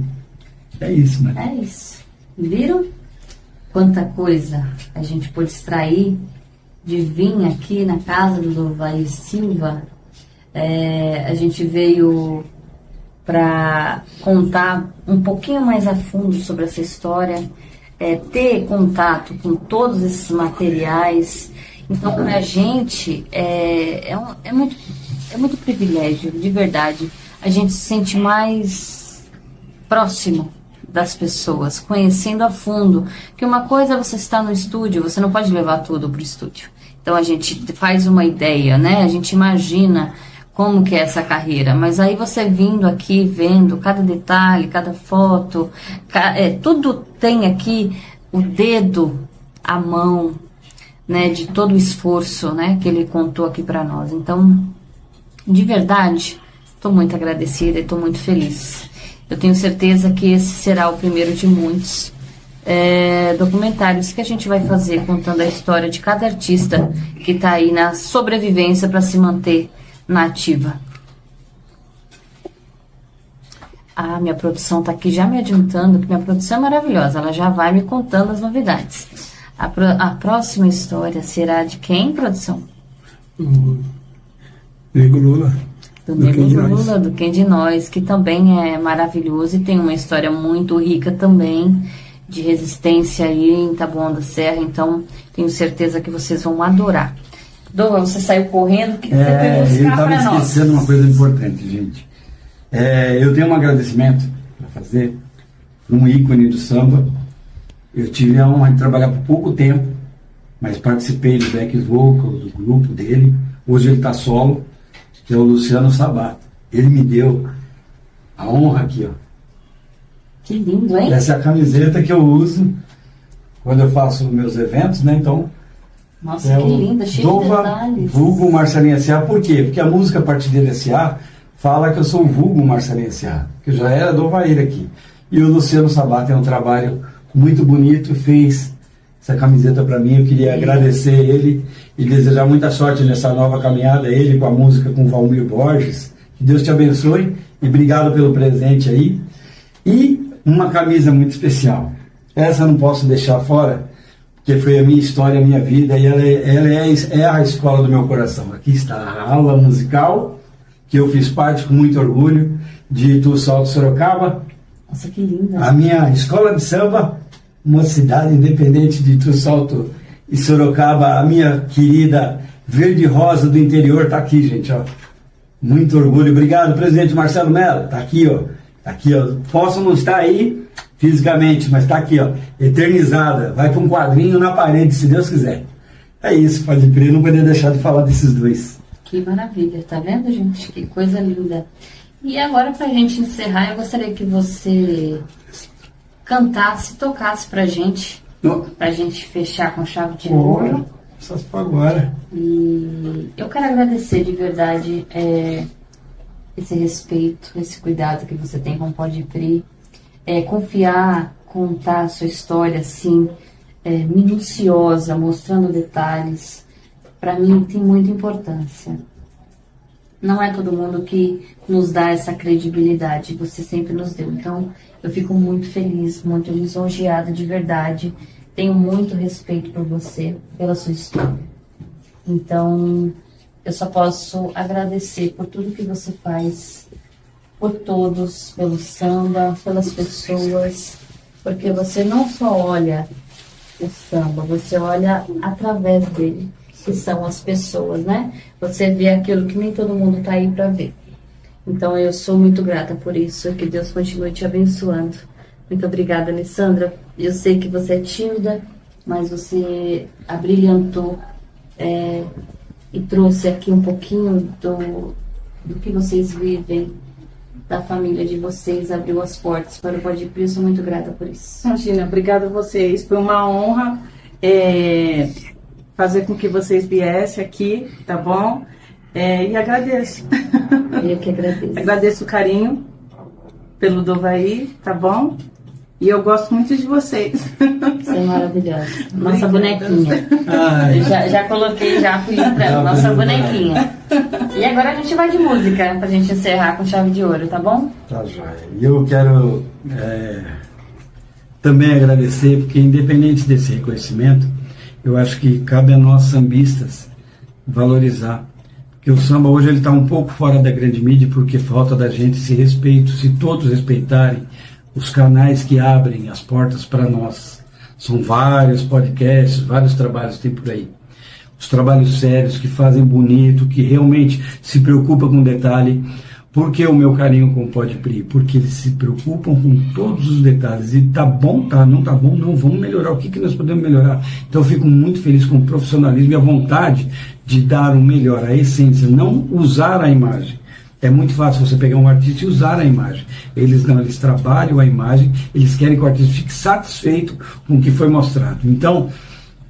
Speaker 2: É isso, né?
Speaker 1: É isso. Viram? Quanta coisa a gente pôde extrair de vir aqui na casa do Lovair Silva. A gente veio para contar um pouquinho mais a fundo sobre essa história, ter contato com todos esses materiais. Então, para a gente é muito privilégio, de verdade. A gente se sente mais próximo das pessoas, conhecendo a fundo. Que uma coisa é você estar no estúdio, você não pode levar tudo para o estúdio. Então, a gente faz uma ideia, né? A gente imagina como que é essa carreira, mas aí você vindo aqui, vendo cada detalhe, cada foto, tudo tem aqui o dedo, a mão, né, de todo o esforço, né, que ele contou aqui para nós. Então, de verdade, estou muito agradecida e estou muito feliz. Eu tenho certeza que esse será o primeiro de muitos documentários que a gente vai fazer contando a história de cada artista que está aí na sobrevivência para se manter na ativa. Minha produção está aqui já me adiantando, que minha produção é maravilhosa, ela já vai me contando as novidades. A próxima história será de quem, produção?
Speaker 3: O Nego Lula.
Speaker 1: Do Nego Lula, do Quem de Nós, que também é maravilhoso e tem uma história muito rica também, de resistência aí em Taboão da Serra, então tenho certeza que vocês vão adorar. Dova, você saiu correndo, o que você foi buscar para nós?
Speaker 2: Eu estava esquecendo uma coisa importante, gente. Eu tenho um agradecimento para fazer para um ícone do samba. Eu tive a honra de trabalhar por pouco tempo, mas participei do back vocal, do grupo dele. Hoje ele está solo, que é o Luciano Sabato. Ele me deu a honra aqui, ó.
Speaker 1: Que lindo, hein?
Speaker 2: Essa é a camiseta que eu uso quando eu faço meus eventos, né? Então,
Speaker 1: nossa, que linda, cheia de detalhes.
Speaker 2: Vulgo Marcelinho S.A. Por quê? Porque a música Partideira S.A. fala que eu sou o vulgo Marcelinho S.A., que eu já era do Ovair aqui. E o Luciano Sabato tem um trabalho muito bonito, fez essa camiseta para mim. Eu queria agradecer ele e desejar muita sorte nessa nova caminhada, ele com a música com o Valmir Borges. Que Deus te abençoe e obrigado pelo presente aí. E uma camisa muito especial. Essa eu não posso deixar fora, que foi a minha história, a minha vida, e ela é a escola do meu coração. Aqui está a aula musical, que eu fiz parte com muito orgulho, de Itu Salto Sorocaba.
Speaker 1: Nossa, que linda.
Speaker 2: A minha escola de samba, uma cidade independente de Três Salto e Sorocaba, a minha querida Verde Rosa do interior está aqui, gente, ó. Muito orgulho. Obrigado, presidente Marcelo Mello. Tá aqui, ó. Tá aqui, ó. Posso não estar aí fisicamente, mas tá aqui, ó. Eternizada. Vai para um quadrinho na parede, se Deus quiser. É isso, pode crer. Não poderia deixar de falar desses dois.
Speaker 1: Que maravilha, tá vendo, gente? Que coisa linda. E agora, pra gente encerrar, eu gostaria que você cantasse, tocasse pra gente fechar com chave de ouro.
Speaker 2: Só para agora.
Speaker 1: E eu quero agradecer de verdade esse respeito, esse cuidado que você tem com o Pode Pri. Confiar, contar a sua história assim, minuciosa, mostrando detalhes, para mim tem muita importância. Não é todo mundo que nos dá essa credibilidade, você sempre nos deu. Então, eu fico muito feliz, muito lisonjeada de verdade. Tenho muito respeito por você, pela sua história. Então, eu só posso agradecer por tudo que você faz, por todos, pelo samba, pelas pessoas, porque você não só olha o samba, você olha através dele, que são as pessoas, né? Você vê aquilo que nem todo mundo tá aí para ver. Então, eu sou muito grata por isso, que Deus continue te abençoando. Muito obrigada, Alessandra. Eu sei que você é tímida, mas você abrilhantou e trouxe aqui um pouquinho do que vocês vivem, da família de vocês, abriu as portas para o Pode Pri. Eu sou muito grata por isso.
Speaker 4: Imagina, obrigada a vocês. Foi uma honra fazer com que vocês viessem aqui, tá bom? E agradeço.
Speaker 1: Eu que agradeço.
Speaker 4: Agradeço o carinho pelo Dovaí, tá bom? E eu gosto muito de vocês.
Speaker 1: Você é maravilhosa. Nossa bonequinha. Já coloquei já pra ela. Nossa bonequinha. E agora a gente vai de música, pra gente encerrar com chave de ouro, tá bom?
Speaker 2: Tá joia. E eu quero também agradecer, porque independente desse reconhecimento, eu acho que cabe a nós sambistas valorizar. Porque o samba hoje ele está um pouco fora da grande mídia, porque falta da gente esse respeito. Se todos respeitarem os canais que abrem as portas para nós, são vários podcasts, vários trabalhos que tem por aí. Os trabalhos sérios, que fazem bonito, que realmente se preocupam com detalhe. Por que o meu carinho com o Pode Pri? Porque eles se preocupam com todos os detalhes. E tá bom, tá, não tá bom, não, vamos melhorar. O que nós podemos melhorar? Então eu fico muito feliz com o profissionalismo e a vontade de dar o melhor, a essência, não usar a imagem. É muito fácil você pegar um artista e usar a imagem. Eles não, eles trabalham a imagem, eles querem que o artista fique satisfeito com o que foi mostrado. Então,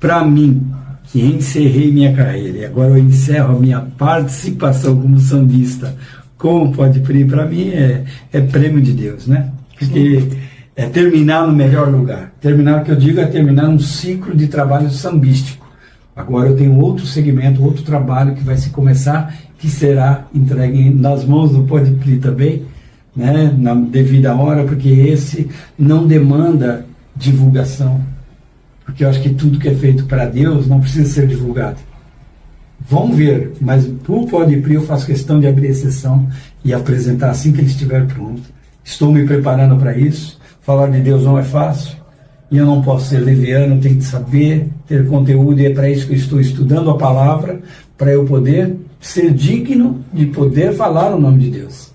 Speaker 2: para mim, que encerrei minha carreira e agora eu encerro a minha participação como sambista com o Pode Pri, para mim é prêmio de Deus, né? Porque é terminar no melhor lugar. Terminar, o que eu digo, é terminar um ciclo de trabalho sambístico. Agora eu tenho outro segmento, outro trabalho que vai se começar, que será entregue nas mãos do Pode Pri também, né, na devida hora, porque esse não demanda divulgação. Porque eu acho que tudo que é feito para Deus não precisa ser divulgado. Vão ver, mas por Pode Pri eu faço questão de abrir exceção e apresentar assim que ele estiver pronto. Estou me preparando para isso. Falar de Deus não é fácil. E eu não posso ser leviano, tenho que saber, ter conteúdo, e é para isso que eu estou estudando a palavra, para eu poder ser digno de poder falar o nome de Deus.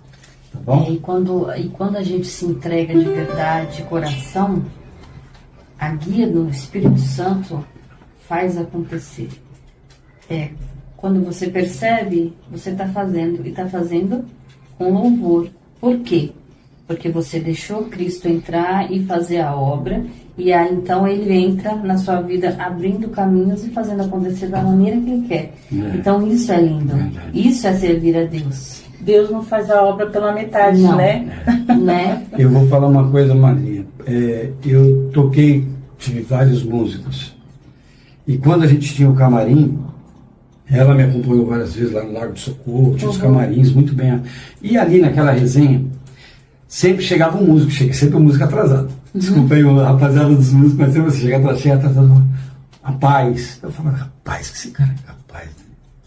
Speaker 2: Tá bom?
Speaker 1: E quando a gente se entrega de verdade, de coração, a guia do Espírito Santo faz acontecer. Quando você percebe, você está fazendo, e está fazendo com louvor. Por quê? Porque você deixou Cristo entrar e fazer a obra, e aí então ele entra na sua vida abrindo caminhos e fazendo acontecer da maneira que ele quer. Então isso é lindo. Isso é servir a Deus.
Speaker 4: Deus não faz a obra pela metade,
Speaker 1: não,
Speaker 4: né?
Speaker 2: Eu vou falar uma coisa, Marinha. Eu tive vários músicos. E quando a gente tinha o camarim, ela me acompanhou várias vezes lá no Largo do Socorro, tinha os camarins, muito bem. E ali naquela resenha, sempre chegava um músico, sempre um músico atrasado. Desculpa aí, rapaziada dos músicos, mas sempre você chega atrasado. Rapaz. Eu falava, rapaz, que esse cara é capaz.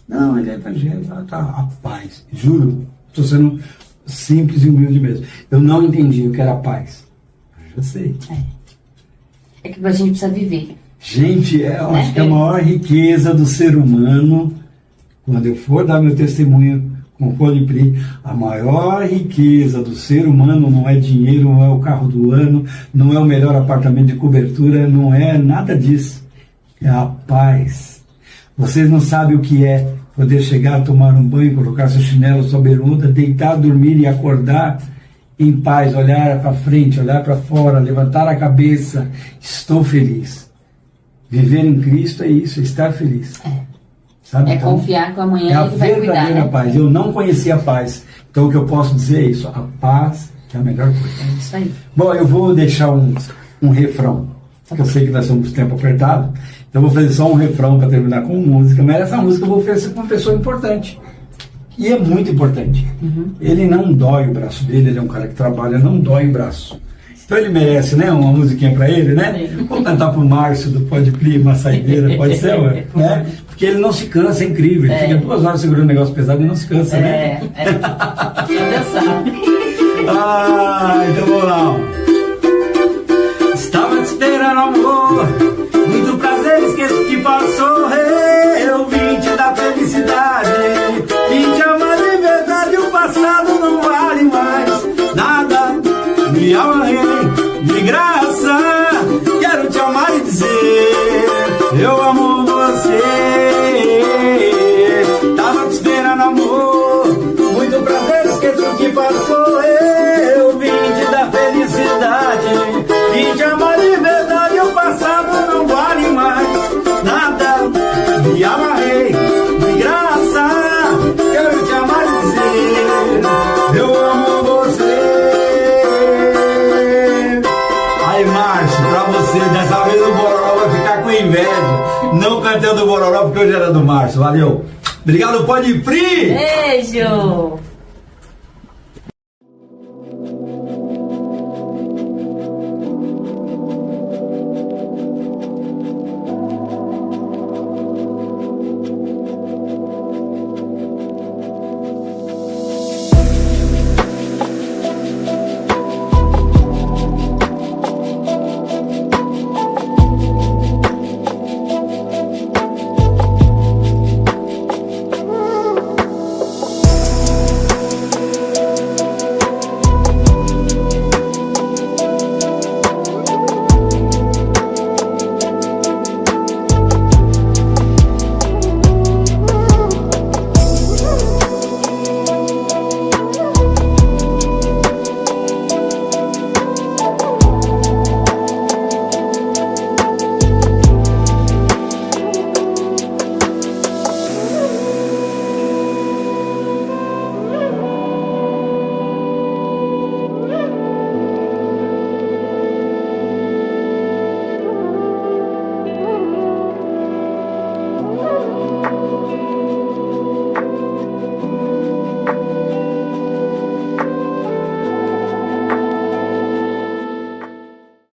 Speaker 2: Não, ele é evangélico, tá, rapaz. Juro, estou sendo simples e humilde mesmo. Eu não entendi o que era paz. Eu já sei.
Speaker 1: é que a gente precisa viver.
Speaker 2: Gente, eu acho que a maior riqueza do ser humano, quando eu for dar meu testemunho com o Polipri, a maior riqueza do ser humano não é dinheiro, não é o carro do ano, não é o melhor apartamento de cobertura, não é nada disso. É a paz. Vocês não sabem o que é poder chegar, tomar um banho, colocar seu chinelo, sua bermuda, deitar, dormir e acordar em paz, olhar para frente, olhar para fora, levantar a cabeça. Estou feliz. Viver em Cristo é isso, é estar feliz. Sabe?
Speaker 1: É
Speaker 2: então,
Speaker 1: confiar que amanhã
Speaker 2: é a
Speaker 1: ele vai cuidar,
Speaker 2: verdadeira
Speaker 1: né?
Speaker 2: paz. Eu não conhecia a paz. Então o que eu posso dizer é isso, a paz é a melhor coisa.
Speaker 1: É isso aí.
Speaker 2: Bom, eu vou deixar um refrão, porque eu sei que nós estamos com o tempo apertado, então eu vou fazer só um refrão para terminar com música, mas essa música eu vou oferecer para uma pessoa importante. E é muito importante. Ele não dói o braço dele, ele é um cara que trabalha, não dói o braço. Então ele merece, né? Uma musiquinha para ele, né? Vamos cantar pro Márcio do Pode Crer, uma saideira, pode ser, ué? Né? Porque ele não se cansa, é incrível. Ele fica 2 horas segurando um negócio pesado e não se cansa, né? Então vamos lá. Estava te esperando, amor. Muito prazer, esqueço que passou. Eu vim te dar felicidade. Vim te amar de verdade. O passado não vale mais nada. Me amarrei de graça. Quero te amar e dizer: eu amo você. Tava te esperando, amor. Muito prazer, esqueço o que passou. Eu vim te dar felicidade. Vim te amar de verdade. O passado não vale mais nada. Me amarrei de graça. Quero te amar e dizer: eu amo você. Aí, Márcio, pra você, dessa vez o Bororó vai ficar com inveja. Não cantei do Bororó porque hoje era do Márcio. Valeu. Obrigado, Pode Pri!
Speaker 1: Beijo!